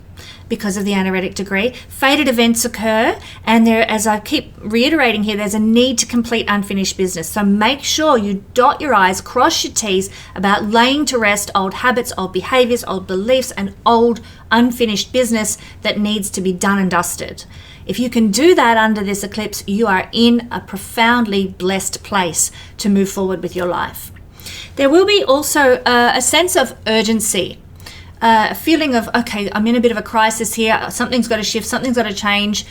because of the anaretic degree. Fated events occur, and there, as I keep reiterating here, there's a need to complete unfinished business. So make sure you dot your I's, cross your T's about laying to rest old habits, old behaviors, old beliefs, and old unfinished business that needs to be done and dusted. If you can do that under this eclipse, you are in a profoundly blessed place to move forward with your life. There will be also a sense of urgency. A feeling of, okay, I'm in a bit of a crisis here. Something's got to shift. Something's got to change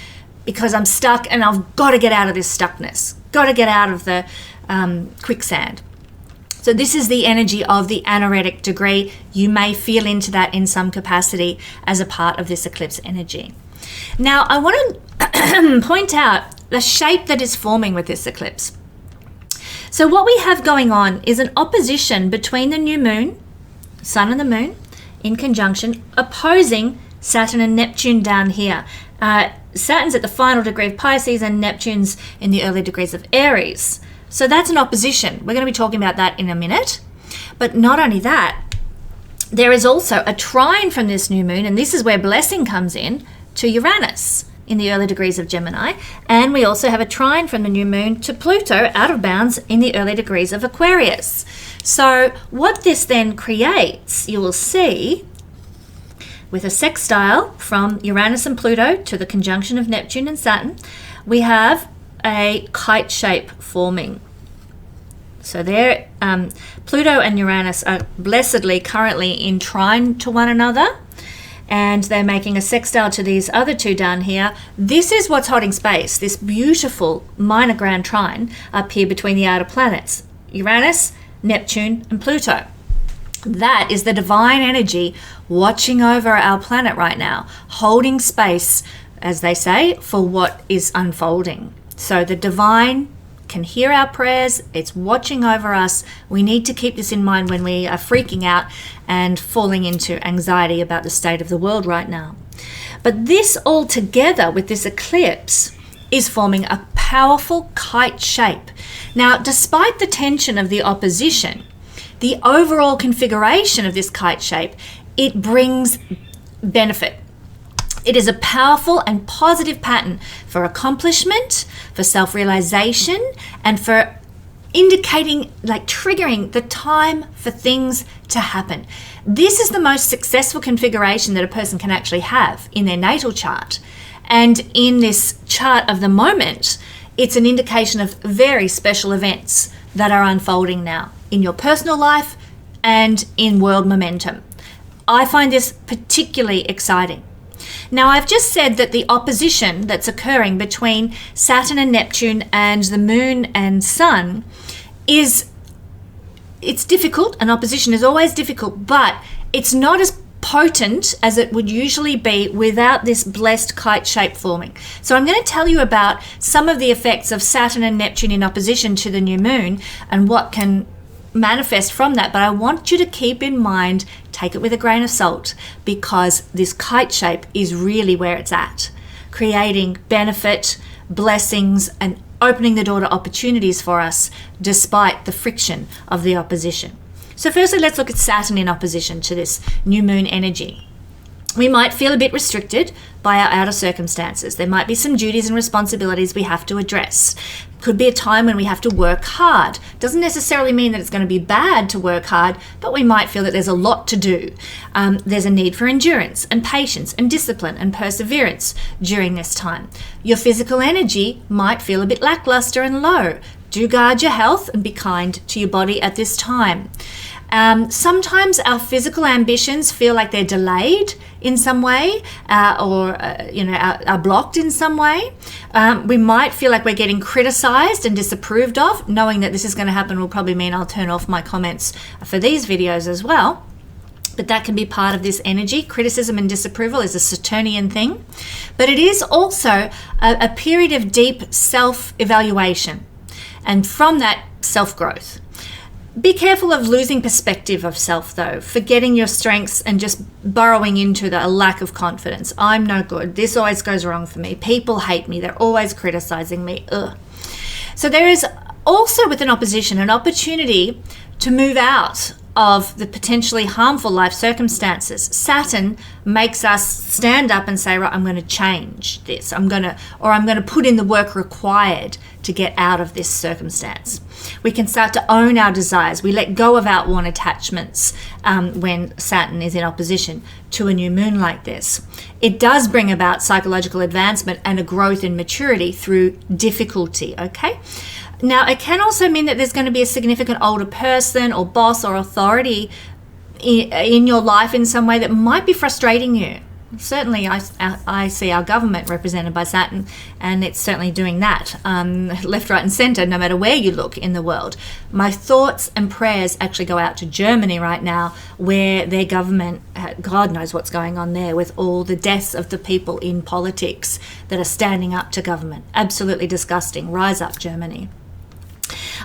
because I'm stuck and I've got to get out of this stuckness. Got to get out of the quicksand. So this is the energy of the anaretic degree. You may feel into that in some capacity as a part of this eclipse energy. Now, I want to point out the shape that is forming with this eclipse. So what we have going on is an opposition between the new moon, sun and the moon, in conjunction, opposing Saturn and Neptune down here. Saturn's at the final degree of Pisces and Neptune's in the early degrees of Aries. So that's an opposition. We're going to be talking about that in a minute. But not only that, there is also a trine from this new moon, and this is where blessing comes in, to Uranus in the early degrees of Gemini. And we also have a trine from the new moon to Pluto out of bounds in the early degrees of Aquarius. So what this then creates, you will see, with a sextile from Uranus and Pluto to the conjunction of Neptune and Saturn, we have a kite shape forming. So there, Pluto and Uranus are blessedly currently in trine to one another, and they're making a sextile to these other two down here. This is what's holding space, this beautiful minor grand trine up here between the outer planets, Uranus, Neptune, and Pluto. That is the divine energy watching over our planet right now, holding space, as they say, for what is unfolding. So the divine can hear our prayers. It's watching over us. We need to keep this in mind when we are freaking out and falling into anxiety about the state of the world right now. But this all together with this eclipse is forming a powerful kite shape. Now, despite the tension of the opposition, the overall configuration of this kite shape, it brings benefit. It is a powerful and positive pattern for accomplishment, for self-realization, and for indicating, like triggering the time for things to happen. This is the most successful configuration that a person can actually have in their natal chart. And in this chart of the moment, it's an indication of very special events that are unfolding now in your personal life and in world momentum. I find this particularly exciting. Now, I've just said that the opposition that's occurring between Saturn and Neptune and the Moon and Sun it's difficult. An opposition is always difficult, but it's not as potent as it would usually be without this blessed kite shape forming. So I'm going to tell you about some of the effects of Saturn and Neptune in opposition to the new moon and what can manifest from that. But I want you to keep in mind, take it with a grain of salt, because this kite shape is really where it's at, creating benefit, blessings, and opening the door to opportunities for us despite the friction of the opposition. So firstly, let's look at Saturn in opposition to this new moon energy. We might feel a bit restricted by our outer circumstances. There might be some duties and responsibilities we have to address. Could be a time when we have to work hard. Doesn't necessarily mean that it's going to be bad to work hard, but we might feel that there's a lot to do. There's a need for endurance and patience and discipline and perseverance during this time. Your physical energy might feel a bit lackluster and low. Do guard your health and be kind to your body at this time. Sometimes our physical ambitions feel like they're delayed in some way or are blocked in some way. We might feel like we're getting criticized and disapproved of. Knowing that this is going to happen will probably mean I'll turn off my comments for these videos as well. But that can be part of this energy. Criticism and disapproval is a Saturnian thing. But it is also a period of deep self-evaluation, and from that, self-growth. Be careful of losing perspective of self, though, forgetting your strengths and just burrowing into a lack of confidence. I'm no good. This always goes wrong for me. People hate me. They're always criticizing me. Ugh. So there is also, with an opposition, an opportunity to move out of the potentially harmful life circumstances. Saturn makes us stand up and say, right, I'm going to change this. I'm going to put in the work required to get out of this circumstance. We can start to own our desires. We let go of outworn attachments when Saturn is in opposition to a new moon like this. It does bring about psychological advancement and a growth in maturity through difficulty, okay? Now, it can also mean that there's going to be a significant older person or boss or authority in your life in some way that might be frustrating you. Certainly, I see our government represented by Saturn, and it's certainly doing that, left, right, and centre, no matter where you look in the world. My thoughts and prayers actually go out to Germany right now, where their government, God knows what's going on there with all the deaths of the people in politics that are standing up to government. Absolutely disgusting. Rise up, Germany.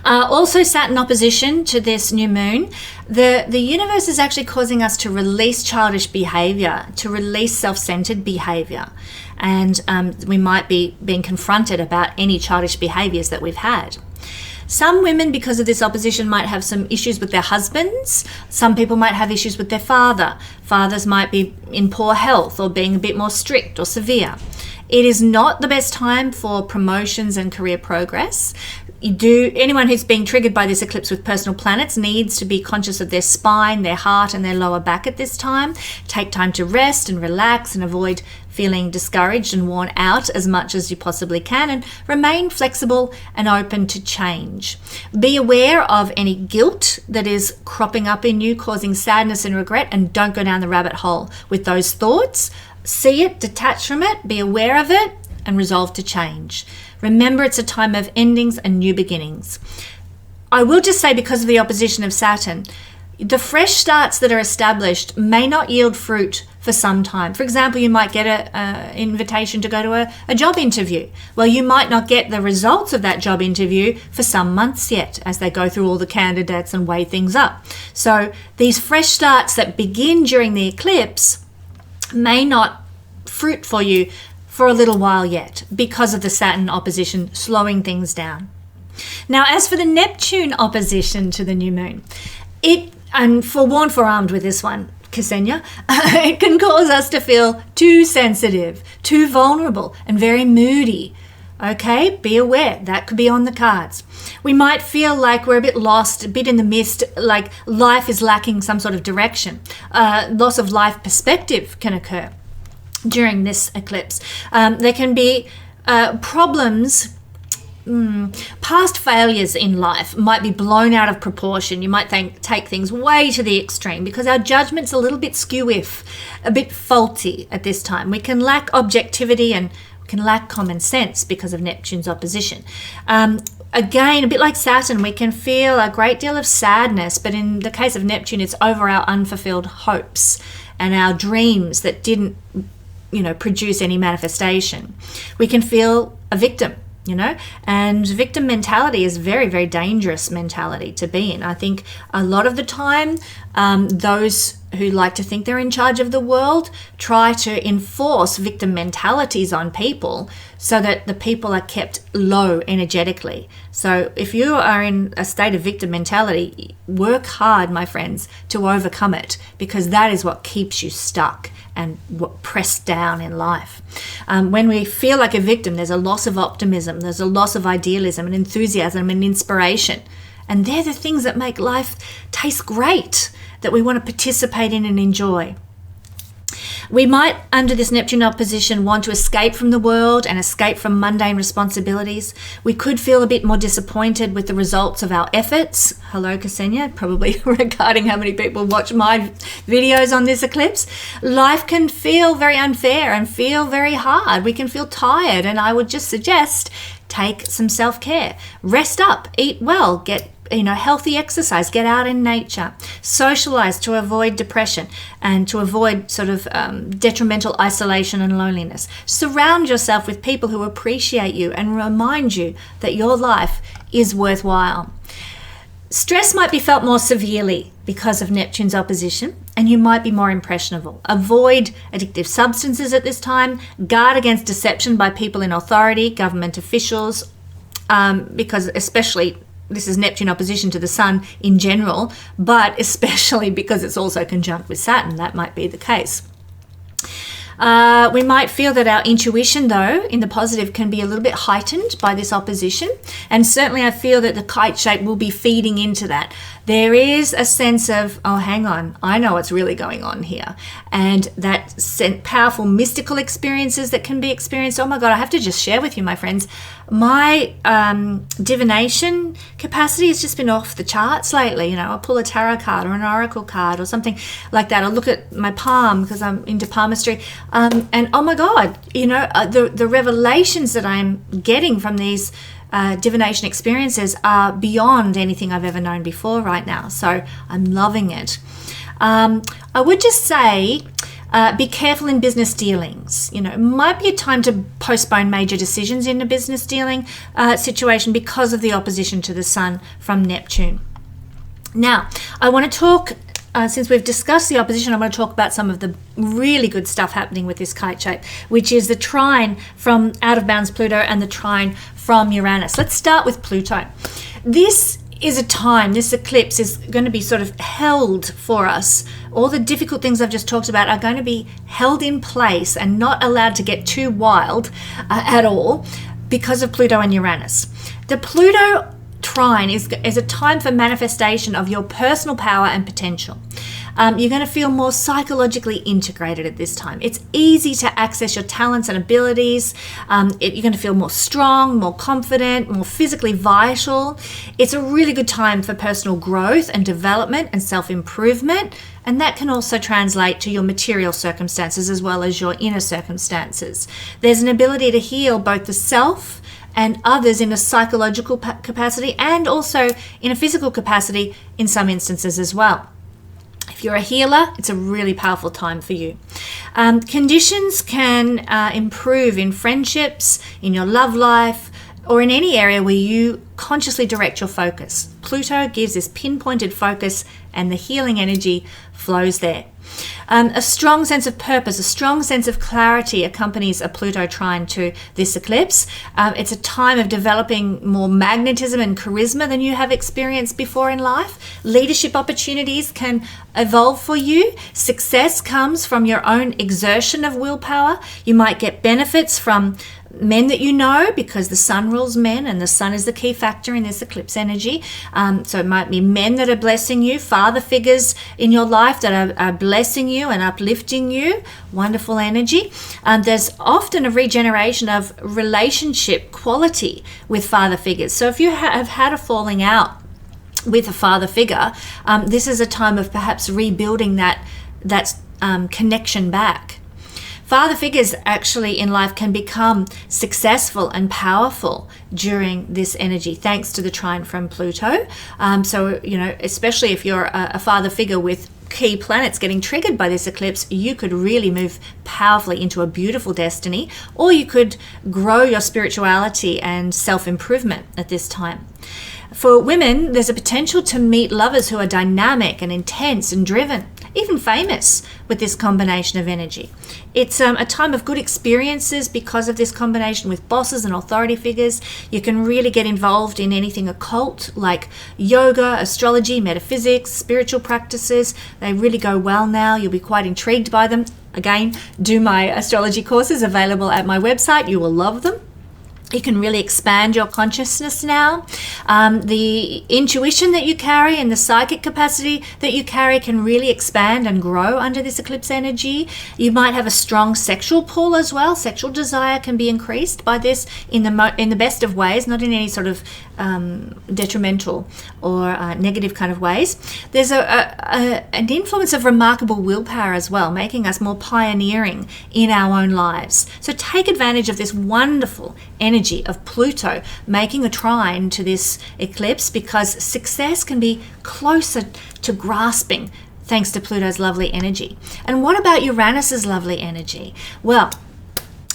Also, Saturn opposition to this new moon, the universe is actually causing us to release childish behavior, to release self-centered behavior. And we might be being confronted about any childish behaviors that we've had. Some women, because of this opposition, might have some issues with their husbands. Some people might have issues with their father. Fathers might be in poor health or being a bit more strict or severe. It is not the best time for promotions and career progress. Anyone who's being triggered by this eclipse with personal planets needs to be conscious of their spine, their heart, and their lower back at this time. Take time to rest and relax and avoid feeling discouraged and worn out as much as you possibly can, and remain flexible and open to change. Be aware of any guilt that is cropping up in you, causing sadness and regret, and don't go down the rabbit hole with those thoughts. See it, detach from it, be aware of it, and resolve to change. Remember, it's a time of endings and new beginnings. I will just say, because of the opposition of Saturn, the fresh starts that are established may not yield fruit for some time. For example, you might get an invitation to go to a job interview. Well, you might not get the results of that job interview for some months yet, as they go through all the candidates and weigh things up. So these fresh starts that begin during the eclipse may not fruit for you for a little while yet, because of the Saturn opposition slowing things down. Now, as for the Neptune opposition to the new moon, I'm forewarned, forearmed with this one, Kesenya. It can cause us to feel too sensitive, too vulnerable, and very moody. Okay, be aware, that could be on the cards. We might feel like we're a bit lost, a bit in the mist, like life is lacking some sort of direction. Loss of life perspective can occur during this eclipse. There can be problems. Past failures in life might be blown out of proportion. You might take things way to the extreme because our judgment's a little bit skew-if, a bit faulty at this time. We can lack objectivity and can lack common sense because of Neptune's opposition. Again, a bit like Saturn, we can feel a great deal of sadness, but in the case of Neptune, it's over our unfulfilled hopes and our dreams that didn't, produce any manifestation. We can feel a victim, and victim mentality is very, very dangerous mentality to be in. I think a lot of the time, those who like to think they're in charge of the world try to enforce victim mentalities on people so that the people are kept low energetically. So if you are in a state of victim mentality, work hard, my friends, to overcome it, because that is what keeps you stuck and what pressed down in life. When we feel like a victim, there's a loss of optimism, there's a loss of idealism and enthusiasm and inspiration. And they're the things that make life taste great, that we want to participate in and enjoy. We might, under this Neptune opposition, want to escape from the world and escape from mundane responsibilities. We could feel a bit more disappointed with the results of our efforts. Hello, Kesenya, probably regarding how many people watch my videos on this eclipse. Life can feel very unfair and feel very hard. We can feel tired, and I would just suggest take some self-care. Rest up, eat well, get healthy exercise, get out in nature, socialize to avoid depression and to avoid sort of detrimental isolation and loneliness. Surround yourself with people who appreciate you and remind you that your life is worthwhile. Stress might be felt more severely because of Neptune's opposition, and you might be more impressionable. Avoid addictive substances at this time. Guard against deception by people in authority, government officials, because especially this is Neptune opposition to the Sun in general, but especially because it's also conjunct with Saturn, that might be the case. We might feel that our intuition, though, in the positive, can be a little bit heightened by this opposition. And certainly I feel that the kite shape will be feeding into that. There is a sense of, oh, hang on, I know what's really going on here. And that powerful mystical experiences that can be experienced. Oh my God, I have to just share with you, my friends, my divination capacity has just been off the charts lately. I'll pull a tarot card or an oracle card or something like that. I'll look at my palm because I'm into palmistry. And oh my God, the revelations that I'm getting from these divination experiences are beyond anything I've ever known before right now. So I'm loving it. I would just say, be careful in business dealings. It might be a time to postpone major decisions in a business dealing situation because of the opposition to the Sun from Neptune. Now, I want to talk, since we've discussed the opposition, I want to talk about some of the really good stuff happening with this kite shape, which is the trine from out of bounds Pluto and the trine from Uranus. Let's start with Pluto. This is a time, this eclipse is going to be sort of held for us. All the difficult things I've just talked about are going to be held in place and not allowed to get too wild at all because of Pluto and Uranus. The Pluto trine is a time for manifestation of your personal power and potential. You're going to feel more psychologically integrated at this time. It's easy to access your talents and abilities. You're going to feel more strong, more confident, more physically vital. It's a really good time for personal growth and development and self-improvement. And that can also translate to your material circumstances as well as your inner circumstances. There's an ability to heal both the self and others in a psychological capacity and also in a physical capacity in some instances as well. If you're a healer, it's a really powerful time for you. Conditions can improve in friendships, in your love life, or in any area where you consciously direct your focus. Pluto gives this pinpointed focus, and the healing energy flows there. A strong sense of purpose, a strong sense of clarity accompanies a Pluto trine to this eclipse. It's a time of developing more magnetism and charisma than you have experienced before in life. Leadership opportunities can evolve for you. Success comes from your own exertion of willpower. You might get benefits from men that you know, because the sun rules men, and the sun is the key factor in this eclipse energy. So it might be men that are blessing you, father figures in your life that are blessing you and uplifting you. Wonderful energy. There's often a regeneration of relationship quality with father figures. So if you have had a falling out with a father figure, this is a time of perhaps rebuilding that connection back. Father figures actually in life can become successful and powerful during this energy, thanks to the trine from Pluto. So, especially if you're a father figure with key planets getting triggered by this eclipse, you could really move powerfully into a beautiful destiny, or you could grow your spirituality and self-improvement at this time. For women, there's a potential to meet lovers who are dynamic and intense and driven, even famous, with this combination of energy. It's a time of good experiences because of this combination with bosses and authority figures. You can really get involved in anything occult like yoga, astrology, metaphysics, spiritual practices. They really go well now. You'll be quite intrigued by them. Again, do my astrology courses available at my website. You will love them. You can really expand your consciousness now. The intuition that you carry and the psychic capacity that you carry can really expand and grow under this eclipse energy. You might have a strong sexual pull as well. Sexual desire can be increased by this in the best of ways, not in any sort of detrimental or negative kind of ways. There's an influence of remarkable willpower as well, making us more pioneering in our own lives. So take advantage of this wonderful energy of Pluto making a trine to this eclipse, because success can be closer to grasping thanks to Pluto's lovely energy. And what about Uranus's lovely energy? Well,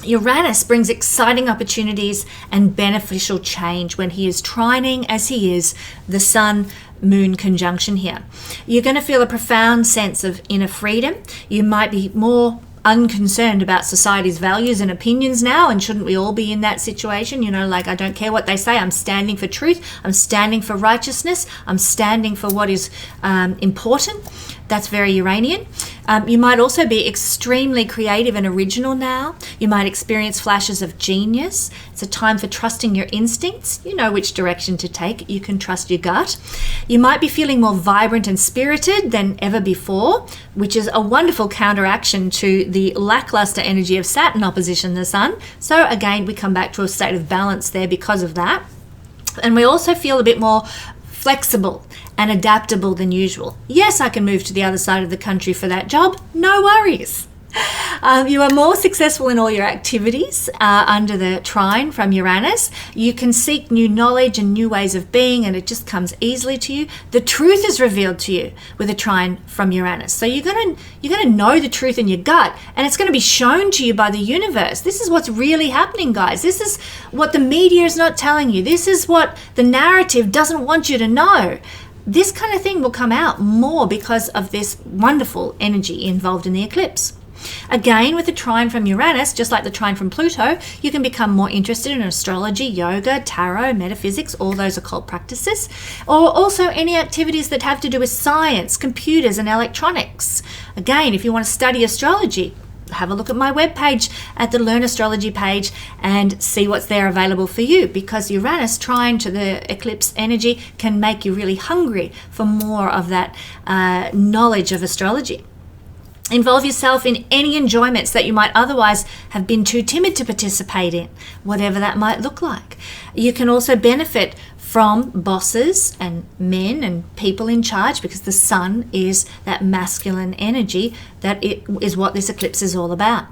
Uranus brings exciting opportunities and beneficial change when he is trining, as he is, the Sun-Moon conjunction here. You're going to feel a profound sense of inner freedom. You might be more unconcerned about society's values and opinions now, and shouldn't we all be in that situation? Like, I don't care what they say, I'm standing for truth, I'm standing for righteousness, I'm standing for what is important. That's very Uranian. You might also be extremely creative and original now. You might experience flashes of genius. It's a time for trusting your instincts. You know which direction to take. You can trust your gut. You might be feeling more vibrant and spirited than ever before, which is a wonderful counteraction to the lackluster energy of Saturn opposition the Sun. So again, we come back to a state of balance there because of that. And we also feel a bit more flexible and adaptable than usual. Yes, I can move to the other side of the country for that job. No worries. You are more successful in all your activities under the trine from Uranus. You can seek new knowledge and new ways of being, and it just comes easily to you. The truth is revealed to you with a trine from Uranus. So you're gonna know the truth in your gut, and it's going to be shown to you by the universe. This is what's really happening, guys. This is what the media is not telling you. This is what the narrative doesn't want you to know. This kind of thing will come out more because of this wonderful energy involved in the eclipse. Again, with the trine from Uranus, just like the trine from Pluto, you can become more interested in astrology, yoga, tarot, metaphysics, all those occult practices, or also any activities that have to do with science, computers, and electronics. Again, if you want to study astrology, have a look at my webpage at the Learn Astrology page and see what's there available for you, because Uranus trine to the eclipse energy can make you really hungry for more of that knowledge of astrology. Involve yourself in any enjoyments that you might otherwise have been too timid to participate in, whatever that might look like. You can also benefit from bosses and men and people in charge, because the sun is that masculine energy that it is what this eclipse is all about.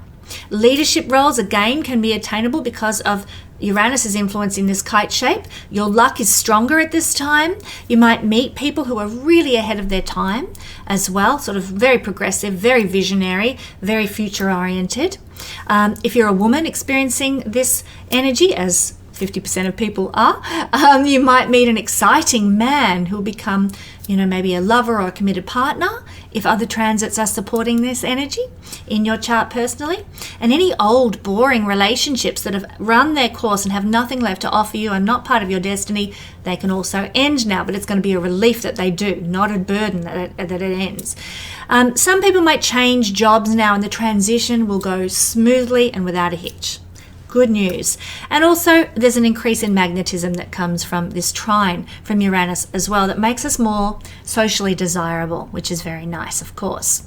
Leadership roles, again, can be attainable because of Uranus's influence in this kite shape. Your luck is stronger at this time. You might meet people who are really ahead of their time as well, sort of very progressive, very visionary, very future oriented. If you're a woman experiencing this energy, as 50% of people are. You might meet an exciting man who will become, maybe a lover or a committed partner if other transits are supporting this energy in your chart personally. And any old, boring relationships that have run their course and have nothing left to offer you and not part of your destiny, they can also end now, but it's going to be a relief that they do, not a burden that it ends. Some people might change jobs now and the transition will go smoothly and without a hitch. Good news. And also there's an increase in magnetism that comes from this trine from Uranus as well that makes us more socially desirable, which is very nice, of course.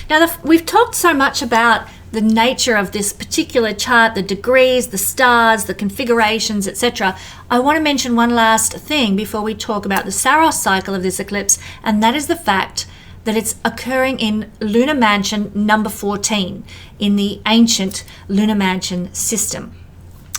Now, we've talked so much about the nature of this particular chart, the degrees, the stars, the configurations, etc. I want to mention one last thing before we talk about the Saros cycle of this eclipse, and that is the fact that it's occurring in lunar mansion number 14 in the ancient lunar mansion system.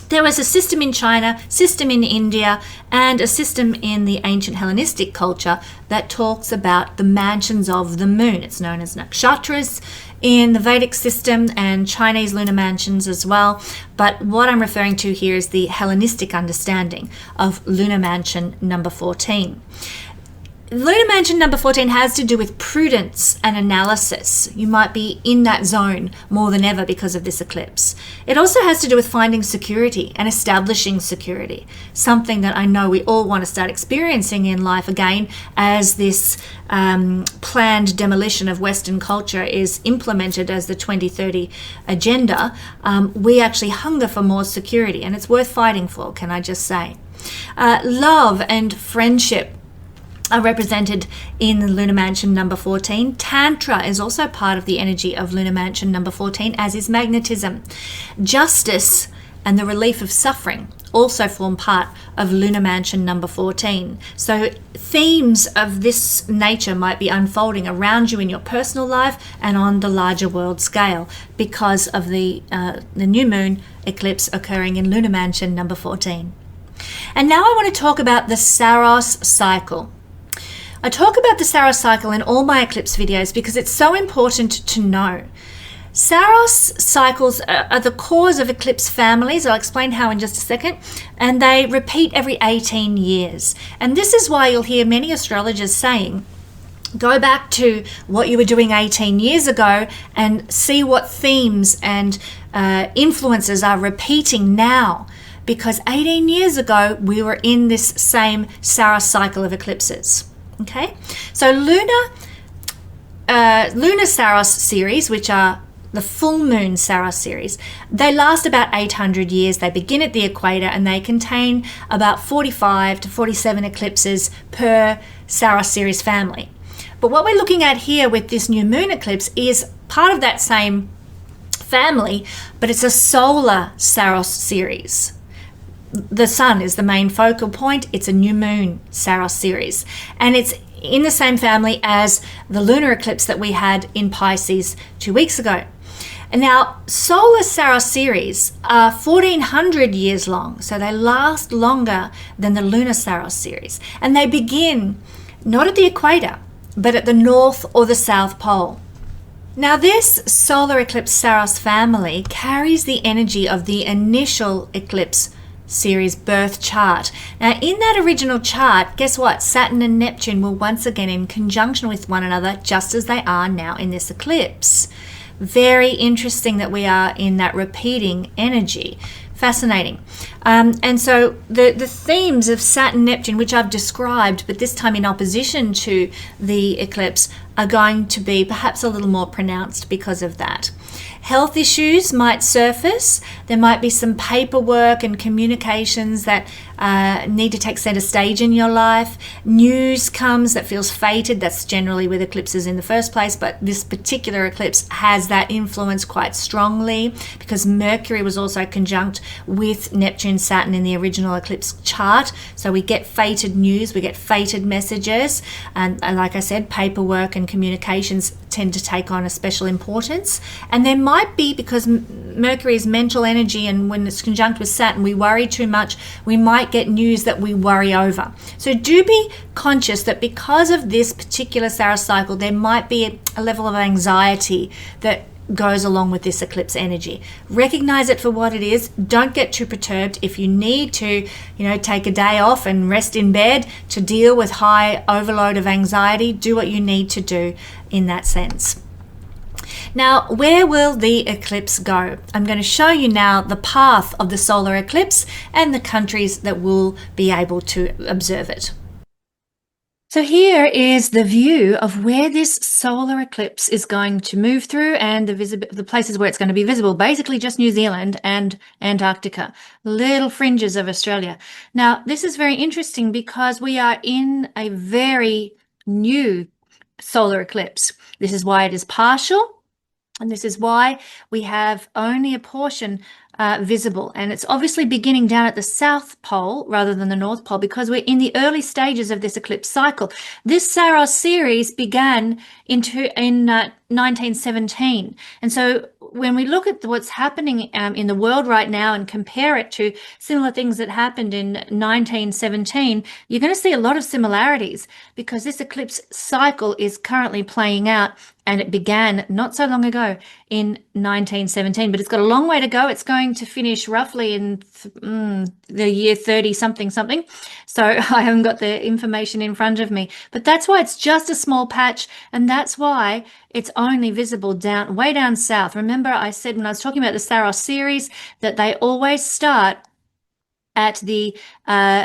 There was a system in China, system in India, and a system in the ancient Hellenistic culture that talks about the mansions of the moon. It's known as nakshatras in the Vedic system and Chinese lunar mansions as well. But what I'm referring to here is the Hellenistic understanding of lunar mansion number 14. Lunar mansion number 14 has to do with prudence and analysis. You might be in that zone more than ever because of this eclipse. It also has to do with finding security and establishing security, something that I know we all want to start experiencing in life again as this planned demolition of Western culture is implemented as the 2030 agenda. We actually hunger for more security, and it's worth fighting for, can I just say. Love and friendship are represented in the lunar mansion number 14. Tantra is also part of the energy of lunar mansion number 14, as is magnetism. Justice and the relief of suffering also form part of lunar mansion number 14. So themes of this nature might be unfolding around you in your personal life and on the larger world scale because of the new moon eclipse occurring in lunar mansion number 14. And now I want to talk about the Saros cycle. I talk about the Saros cycle in all my eclipse videos because it's so important to know. Saros cycles are the cause of eclipse families. I'll explain how in just a second. And they repeat every 18 years. And this is why you'll hear many astrologers saying, go back to what you were doing 18 years ago and see what themes and influences are repeating now. Because 18 years ago, we were in this same Saros cycle of eclipses. Okay, so lunar Saros series, which are the full moon Saros series, they last about 800 years. They begin at the equator and they contain about 45 to 47 eclipses per Saros series family. But what we're looking at here with this new moon eclipse is part of that same family, but it's a solar Saros series. The sun is the main focal point. It's a new moon Saros series, and it's in the same family as the lunar eclipse that we had in Pisces 2 weeks ago. And now solar Saros series are 1400 years long, so they last longer than the lunar Saros series, and they begin not at the equator but at the north or the south pole. Now this solar eclipse Saros family carries the energy of the initial eclipse series birth chart. Now in that original chart, guess what? Saturn and Neptune were once again in conjunction with one another, just as they are now in this eclipse. Very interesting that we are in that repeating energy. Fascinating. And so the themes of Saturn, Neptune, which I've described, but this time in opposition to the eclipse, are going to be perhaps a little more pronounced because of that. Health issues might surface. There might be some paperwork and communications that need to take center stage in your life. News comes that feels fated. That's generally with eclipses in the first place, but this particular eclipse has that influence quite strongly because Mercury was also conjunct with Neptune, Saturn in the original eclipse chart. So we get fated news, we get fated messages, and like I said, paperwork and communications tend to take on a special importance. And there might be, because Mercury is mental energy, and when it's conjunct with Saturn, we worry too much, we might get news that we worry over. So do be conscious that because of this particular Saros cycle, there might be a level of anxiety that goes along with this eclipse energy. Recognize it for what it is. Don't get too perturbed. If you need to, take a day off and rest in bed to deal with high overload of anxiety, do what you need to do in that sense. Now, where will the eclipse go? I'm going to show you now the path of the solar eclipse and the countries that will be able to observe it. So here is the view of where this solar eclipse is going to move through and the places where it's going to be visible. Basically just New Zealand and Antarctica, little fringes of Australia. Now, this is very interesting because we are in a very new solar eclipse. This is why it is partial, and this is why we have only a portion visible, and it's obviously beginning down at the South Pole rather than the North Pole because we're in the early stages of this eclipse cycle. This Saros series began in 1917, and so when we look at what's happening in the world right now and compare it to similar things that happened in 1917, you're going to see a lot of similarities because this eclipse cycle is currently playing out, and it began not so long ago in 1917, but it's got a long way to go. It's going to finish roughly in the year 30 something. So I haven't got the information in front of me, but that's why it's just a small patch, and that's why it's only visible way down south. Remember I said when I was talking about the Saros series that they always start at the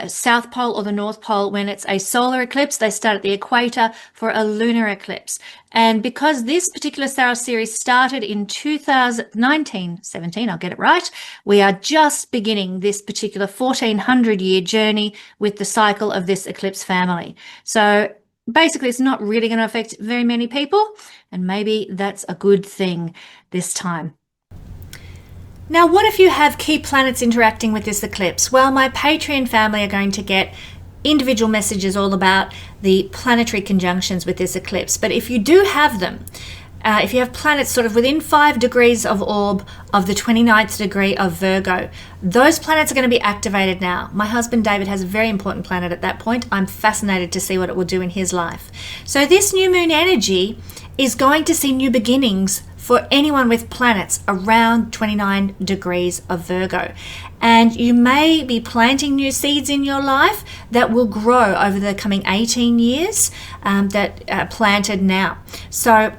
South Pole or the North Pole. When it's a solar eclipse, they start at the equator for a lunar eclipse. And because this particular Saros series started in 1917, I'll get it right, we are just beginning this particular 1400-year journey with the cycle of this eclipse family. So basically, it's not really going to affect very many people, and maybe that's a good thing this time. Now, what if you have key planets interacting with this eclipse? Well, my Patreon family are going to get individual messages all about the planetary conjunctions with this eclipse. But if you do have them, if you have planets sort of within 5 degrees of orb of the 29th degree of Virgo, those planets are going to be activated now. My husband David has a very important planet at that point. I'm fascinated to see what it will do in his life. So this new moon energy is going to see new beginnings for anyone with planets around 29 degrees of Virgo. And you may be planting new seeds in your life that will grow over the coming 18 years that are planted now. So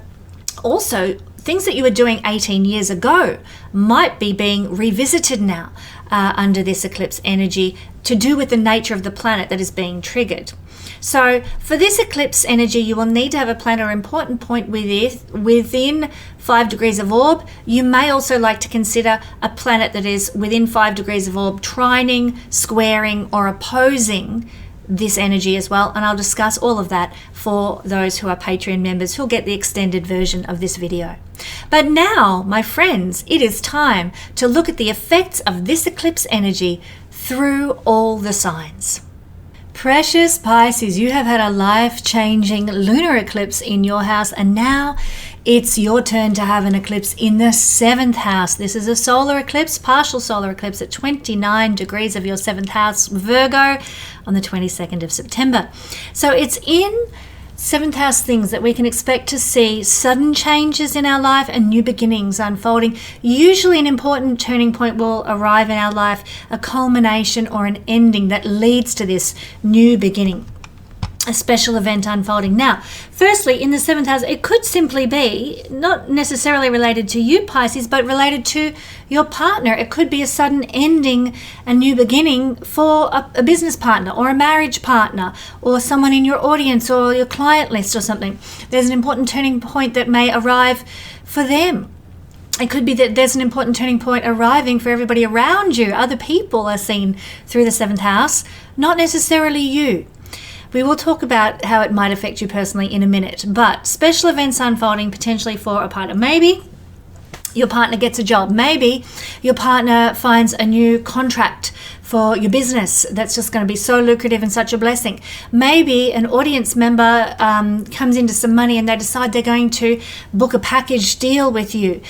also, things that you were doing 18 years ago might be being revisited now under this eclipse energy to do with the nature of the planet that is being triggered. So for this eclipse energy, you will need to have a planet or important point within 5 degrees of orb. You may also like to consider a planet that is within 5 degrees of orb, trining, squaring, or opposing this energy as well, and I'll discuss all of that for those who are Patreon members who'll get the extended version of this video. But now, my friends, it is time to look at the effects of this eclipse energy through all the signs. Precious Pisces, you have had a life-changing lunar eclipse in your house, and now it's your turn to have an eclipse in the 7th house. This is a solar eclipse, partial solar eclipse at 29 degrees of your 7th house, Virgo, on the 22nd of September. So it's in 7th house things that we can expect to see sudden changes in our life and new beginnings unfolding. Usually an important turning point will arrive in our life, a culmination or an ending that leads to this new beginning, a special event unfolding. Now, firstly, in the 7th house, it could simply be not necessarily related to you, Pisces, but related to your partner. It could be a sudden ending, a new beginning for a business partner or a marriage partner or someone in your audience or your client list or something. There's an important turning point that may arrive for them. It could be that there's an important turning point arriving for everybody around you. Other people are seen through the 7th house, not necessarily you. We will talk about how it might affect you personally in a minute, but special events unfolding potentially for a partner. Maybe your partner gets a job. Maybe your partner finds a new contract for your business that's just going to be so lucrative and such a blessing. Maybe an audience member comes into some money and they decide they're going to book a package deal with you.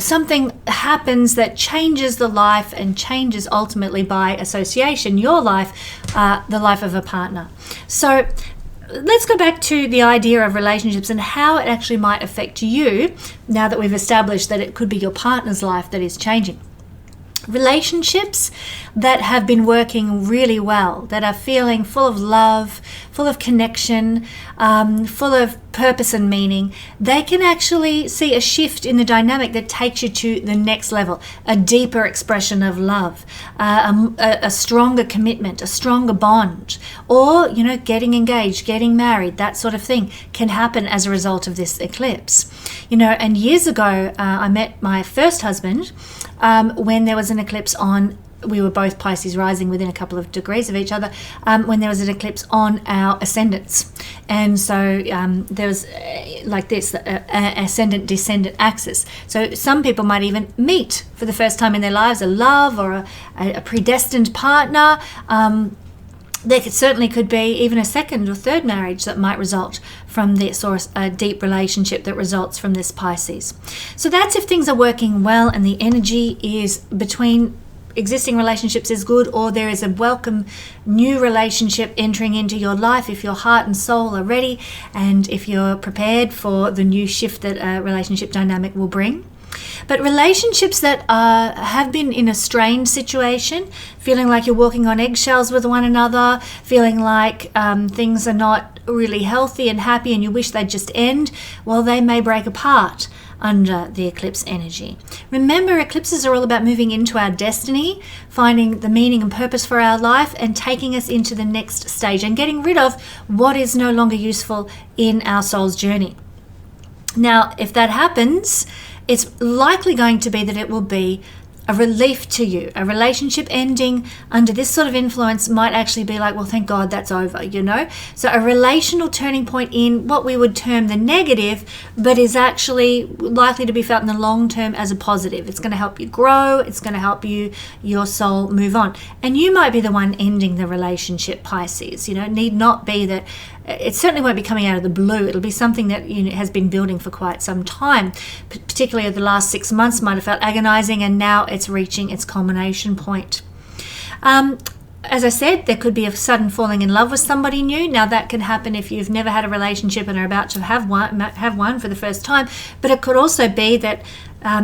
Something happens that changes the life and changes ultimately by association your life, the life of a partner. So let's go back to the idea of relationships and how it actually might affect you now that we've established that it could be your partner's life that is changing. Relationships that have been working really well, that are feeling full of love, full of connection, full of purpose and meaning, they can actually see a shift in the dynamic that takes you to the next level, a deeper expression of love, a stronger commitment, a stronger bond, or, getting engaged, getting married, that sort of thing can happen as a result of this eclipse. And years ago, I met my first husband when there was an eclipse on. We were both Pisces rising within a couple of degrees of each other when there was an eclipse on our ascendants. And so there was like this, ascendant-descendant axis. So some people might even meet for the first time in their lives a love or a predestined partner. There certainly could be even a second or third marriage that might result from this, or a deep relationship that results from this Pisces. So that's if things are working well and the energy is between existing relationships is good, or there is a welcome new relationship entering into your life if your heart and soul are ready and if you're prepared for the new shift that a relationship dynamic will bring. But relationships that have been in a strained situation, feeling like you're walking on eggshells with one another, feeling like things are not really healthy and happy and you wish they'd just end, well, they may break apart under the eclipse energy. Remember, eclipses are all about moving into our destiny, finding the meaning and purpose for our life, and taking us into the next stage and getting rid of what is no longer useful in our soul's journey. Now, if that happens, it's likely going to be that it will be a relief to you. A relationship ending under this sort of influence might actually be like, well, thank God that's over, So a relational turning point in what we would term the negative, but is actually likely to be felt in the long term as a positive. It's going to help you grow. It's going to help your soul move on. And you might be the one ending the relationship, Pisces. It need not be that. It certainly won't be coming out of the blue. It'll be something that has been building for quite some time. Particularly over the last 6 months might have felt agonizing, and now it's reaching its culmination point. As I said, there could be a sudden falling in love with somebody new. Now that can happen if you've never had a relationship and are about to have one for the first time. But it could also be that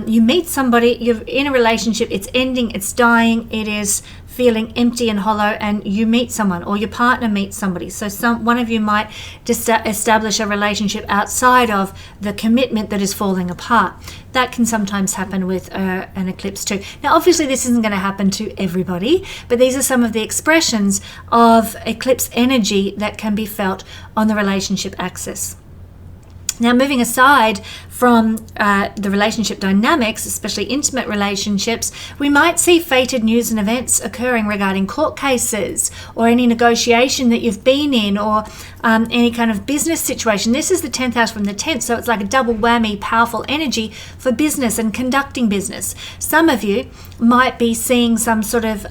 you meet somebody, you're in a relationship, it's ending, it's dying, it is feeling empty and hollow, and you meet someone, or your partner meets somebody. So one of you might just establish a relationship outside of the commitment that is falling apart. That can sometimes happen with an eclipse too. Now, obviously, this isn't going to happen to everybody, but these are some of the expressions of eclipse energy that can be felt on the relationship axis. Now, moving aside from the relationship dynamics, especially intimate relationships, we might see fated news and events occurring regarding court cases or any negotiation that you've been in, or any kind of business situation. This is the 10th house from the 10th, so it's like a double whammy, powerful energy for business and conducting business. Some of you might be seeing some sort of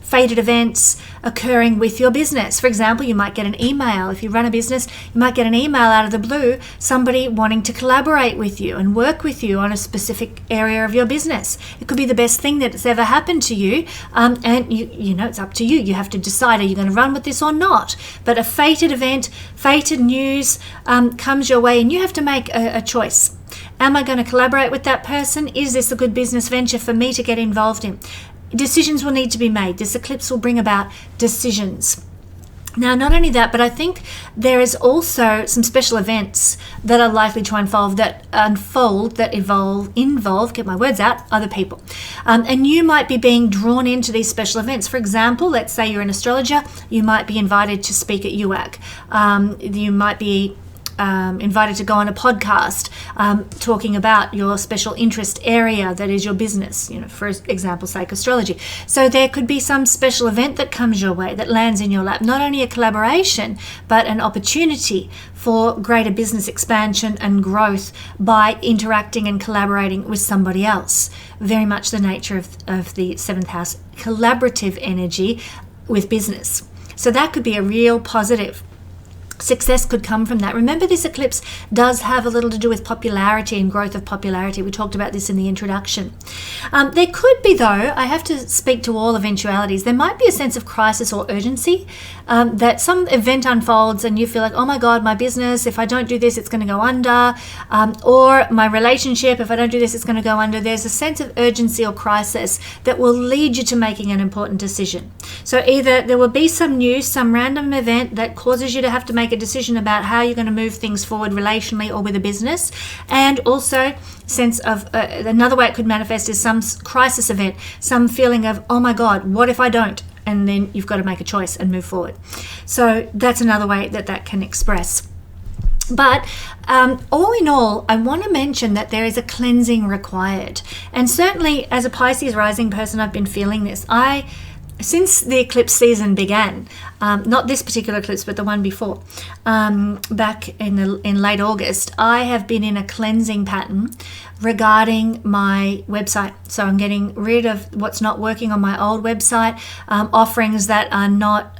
fated events occurring with your business. For example, you might get an email. If you run a business, you might get an email out of the blue, somebody wanting to collaborate with you and work with you on a specific area of your business. It could be the best thing that's ever happened to you, and it's up to you. You have to decide, are you going to run with this or not? But a fated event, fated news comes your way, and you have to make a choice. Am I going to collaborate with that person? Is this a good business venture for me to get involved in? Decisions will need to be made. This eclipse will bring about decisions. Now, not only that, but I think there is also some special events that are likely to involve, get my words out, other people. And you might be being drawn into these special events. For example, let's say you're an astrologer, you might be invited to speak at UAC. You might be invited to go on a podcast talking about your special interest area that is your business, for example's sake, astrology. So there could be some special event that comes your way, that lands in your lap, not only a collaboration, but an opportunity for greater business expansion and growth by interacting and collaborating with somebody else. Very much the nature of the 7th house, collaborative energy with business. So that could be a real positive. Success could come from that. Remember, this eclipse does have a little to do with popularity and growth of popularity. We talked about this in the introduction. There could be, though, I have to speak to all eventualities, there might be a sense of crisis or urgency, that some event unfolds and you feel like, oh my God, my business, if I don't do this, it's going to go under, or my relationship, if I don't do this, it's going to go under. There's a sense of urgency or crisis that will lead you to making an important decision. So either there will be some news, some random event that causes you to have to make a decision about how you're going to move things forward relationally or with a business, and also sense of another way it could manifest is some crisis event, some feeling of, oh my God, what if I don't? And then you've got to make a choice and move forward. So that's another way that can express. But all in all, I want to mention that there is a cleansing required. And certainly as a Pisces rising person, I've been feeling this. Since the eclipse season began, not this particular eclipse, but the one before, back in late August, I have been in a cleansing pattern regarding my website. So I'm getting rid of what's not working on my old website, offerings that are not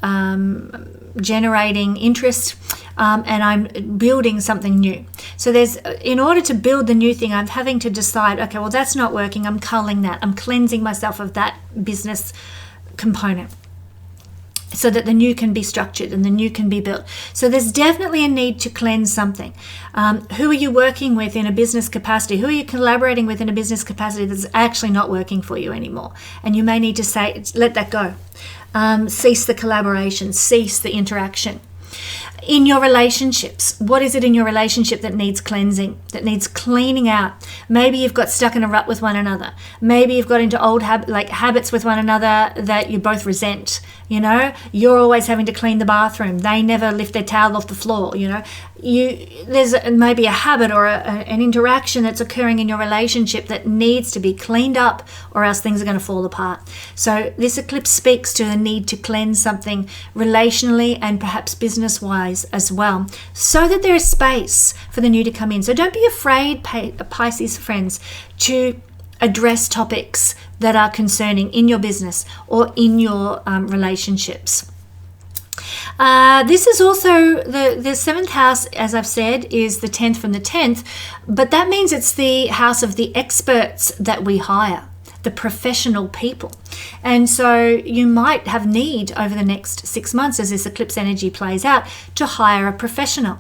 generating interest, and I'm building something new. So in order to build the new thing, I'm having to decide, okay, well, that's not working. I'm culling that. I'm cleansing myself of that business component so that the new can be structured and the new can be built. So there's definitely a need to cleanse something. Who are you working with in a business capacity? Who are you collaborating with in a business capacity that's actually not working for you anymore? And you may need to say, let that go. Cease the collaboration, cease the interaction. In your relationships, what is it in your relationship that needs cleansing, that needs cleaning out? Maybe you've got stuck in a rut with one another. Maybe you've got into old habits with one another that you both resent. You know, you're always having to clean the bathroom. They never lift their towel off the floor. You know, there's maybe a habit or an interaction that's occurring in your relationship that needs to be cleaned up, or else things are going to fall apart. So this eclipse speaks to the need to cleanse something relationally and perhaps business-wise as well, so that there is space for the new to come in. So don't be afraid, Pisces friends, to address topics that are concerning in your business or in your relationships. This is also the seventh house, as I've said, is the 10th from the 10th, but that means it's the house of the experts that we hire, the professional people. And so you might have need over the next 6 months, as this eclipse energy plays out, to hire a professional.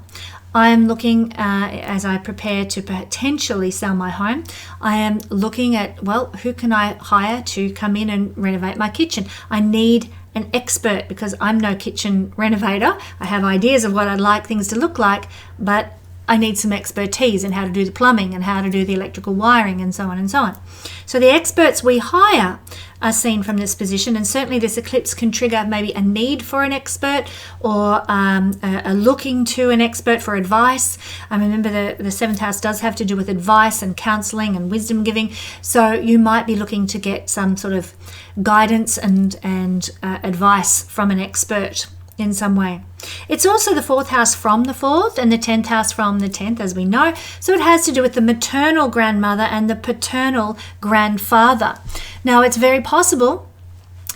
I am looking, as I prepare to potentially sell my home, I am looking at, well, who can I hire to come in and renovate my kitchen? I need an expert because I'm no kitchen renovator. I have ideas of what I'd like things to look like, but I need some expertise in how to do the plumbing and how to do the electrical wiring and so on and so on. So the experts we hire are seen from this position, and certainly this eclipse can trigger maybe a need for an expert or a looking to an expert for advice. Remember the seventh house does have to do with advice and counseling and wisdom giving, so you might be looking to get some sort of guidance and advice from an expert in some way. It's also the 4th house from the 4th and the 10th house from the 10th, as we know. So it has to do with the maternal grandmother and the paternal grandfather. Now, it's very possible,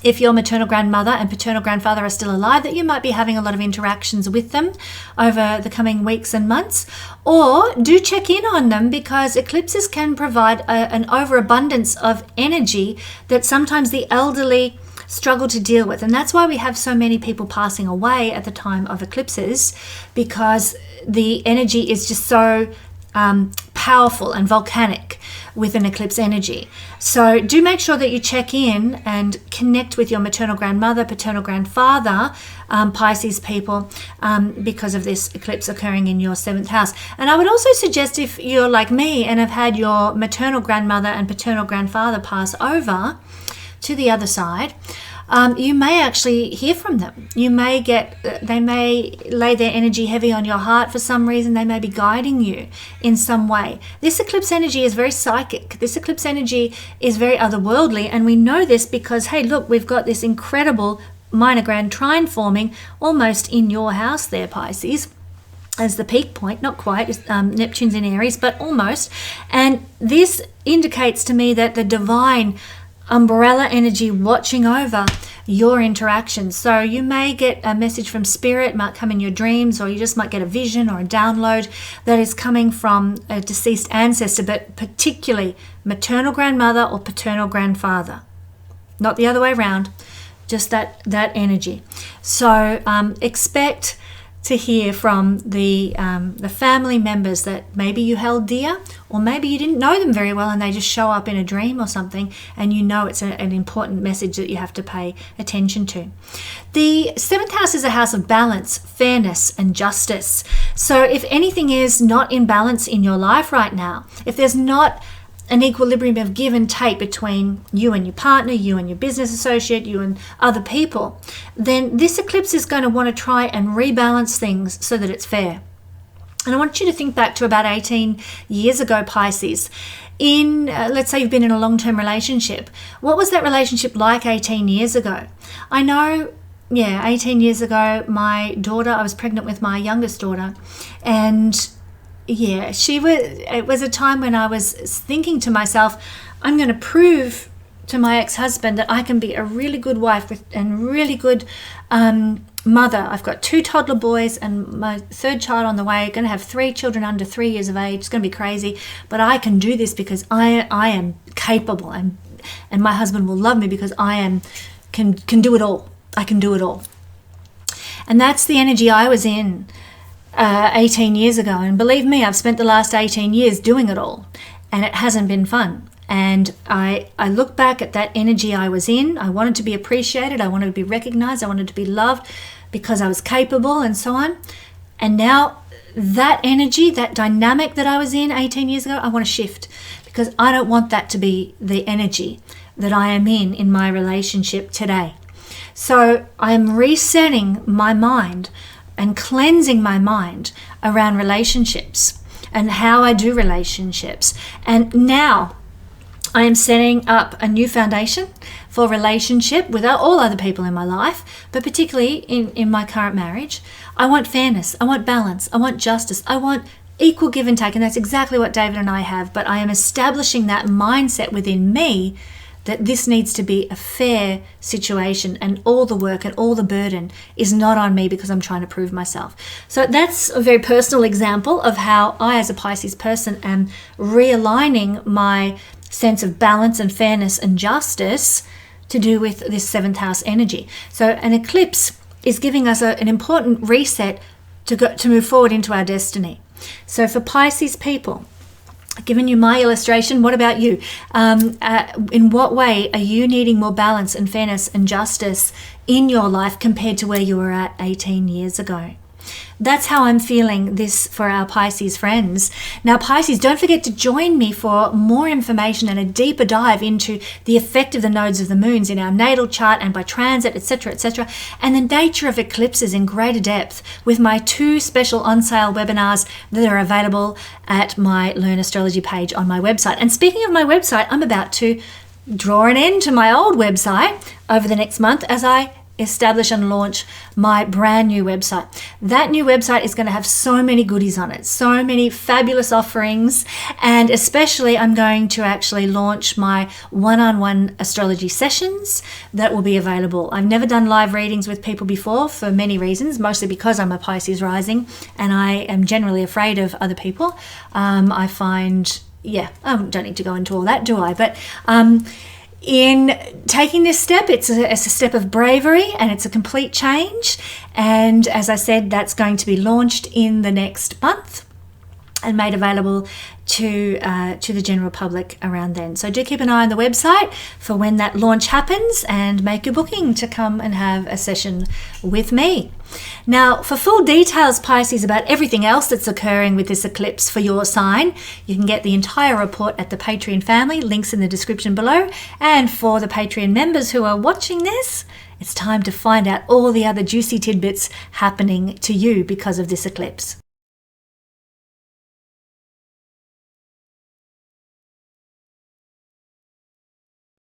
if your maternal grandmother and paternal grandfather are still alive, that you might be having a lot of interactions with them over the coming weeks and months. Or do check in on them, because eclipses can provide an overabundance of energy that sometimes the elderly struggle to deal with. And that's why we have so many people passing away at the time of eclipses, because the energy is just so powerful and volcanic with an eclipse energy. So do make sure that you check in and connect with your maternal grandmother, paternal grandfather, Pisces people, because of this eclipse occurring in your 7th house. And I would also suggest, if you're like me and have had your maternal grandmother and paternal grandfather pass over to the other side, you may actually hear from them. You may they may lay their energy heavy on your heart for some reason. They may be guiding you in some way. This eclipse energy is very psychic. This eclipse energy is very otherworldly, and we know this because, hey, look, we've got this incredible minor grand trine forming almost in your house there, Pisces, as the peak point. Not quite, Neptune's in Aries, but almost. And this indicates to me that the divine umbrella energy watching over your interactions. So you may get a message from spirit, might come in your dreams, or you just might get a vision or a download that is coming from a deceased ancestor, but particularly maternal grandmother or paternal grandfather. Not the other way around, just that energy. So expect to hear from the family members that maybe you held dear, or maybe you didn't know them very well and they just show up in a dream or something, and you know it's an important message that you have to pay attention to. The 7th house is a house of balance, fairness, and justice. So if anything is not in balance in your life right now, if there's not an equilibrium of give and take between you and your partner, you and your business associate, you and other people, then this eclipse is going to want to try and rebalance things so that it's fair. And I want you to think back to about 18 years ago, Pisces. Let's say you've been in a long-term relationship. What was that relationship like 18 years ago? I know, 18 years ago, I was pregnant with my youngest daughter, and it was a time when I was thinking to myself, I'm going to prove to my ex-husband that I can be a really good wife and really good mother. I've got 2 toddler boys and my 3rd child on the way, going to have 3 children under 3 years of age. It's going to be crazy, but I can do this because I am capable, and my husband will love me because I can do it all. I can do it all. And that's the energy I was in 18 years ago, and believe me, I've spent the last 18 years doing it all, and it hasn't been fun. And I look back at that energy I was in. I wanted to be appreciated, I wanted to be recognized, I wanted to be loved because I was capable and so on. And now that energy, that dynamic that I was in 18 years ago, I want to shift, because I don't want that to be the energy that I am in my relationship today. So I am resetting my mind and cleansing my mind around relationships and how I do relationships. And now I am setting up a new foundation for relationship with all other people in my life, but particularly in my current marriage. I want fairness, I want balance, I want justice, I want equal give and take, and that's exactly what David and I have. But I am establishing that mindset within me that this needs to be a fair situation, and all the work and all the burden is not on me because I'm trying to prove myself. So that's a very personal example of how I, as a Pisces person, am realigning my sense of balance and fairness and justice to do with this 7th house energy. So an eclipse is giving us an important reset to move forward into our destiny. So for Pisces people, given you my illustration, what about you? In what way are you needing more balance and fairness and justice in your life compared to where you were at 18 years ago? That's how I'm feeling this for our Pisces friends. Now, Pisces, don't forget to join me for more information and a deeper dive into the effect of the nodes of the moons in our natal chart and by transit, etc., and the nature of eclipses in greater depth with my 2 special on-sale webinars that are available at my Learn Astrology page on my website. And speaking of my website, I'm about to draw an end to my old website over the next month as I establish and launch my brand new website. That new website is going to have so many goodies on it, so many fabulous offerings, and especially I'm going to actually launch my one-on-one astrology sessions that will be available. I've never done live readings with people before for many reasons, mostly because I'm a Pisces rising and I am generally afraid of other people. I find, I don't need to go into all that, do I? But in taking this step, it's a step of bravery and it's a complete change. And as I said, that's going to be launched in the next month and made available to the general public around then. So do keep an eye on the website for when that launch happens and make your booking to come and have a session with me. Now, for full details, Pisces, about everything else that's occurring with this eclipse for your sign, you can get the entire report at the Patreon family, links in the description below. And for the Patreon members who are watching this, it's time to find out all the other juicy tidbits happening to you because of this eclipse.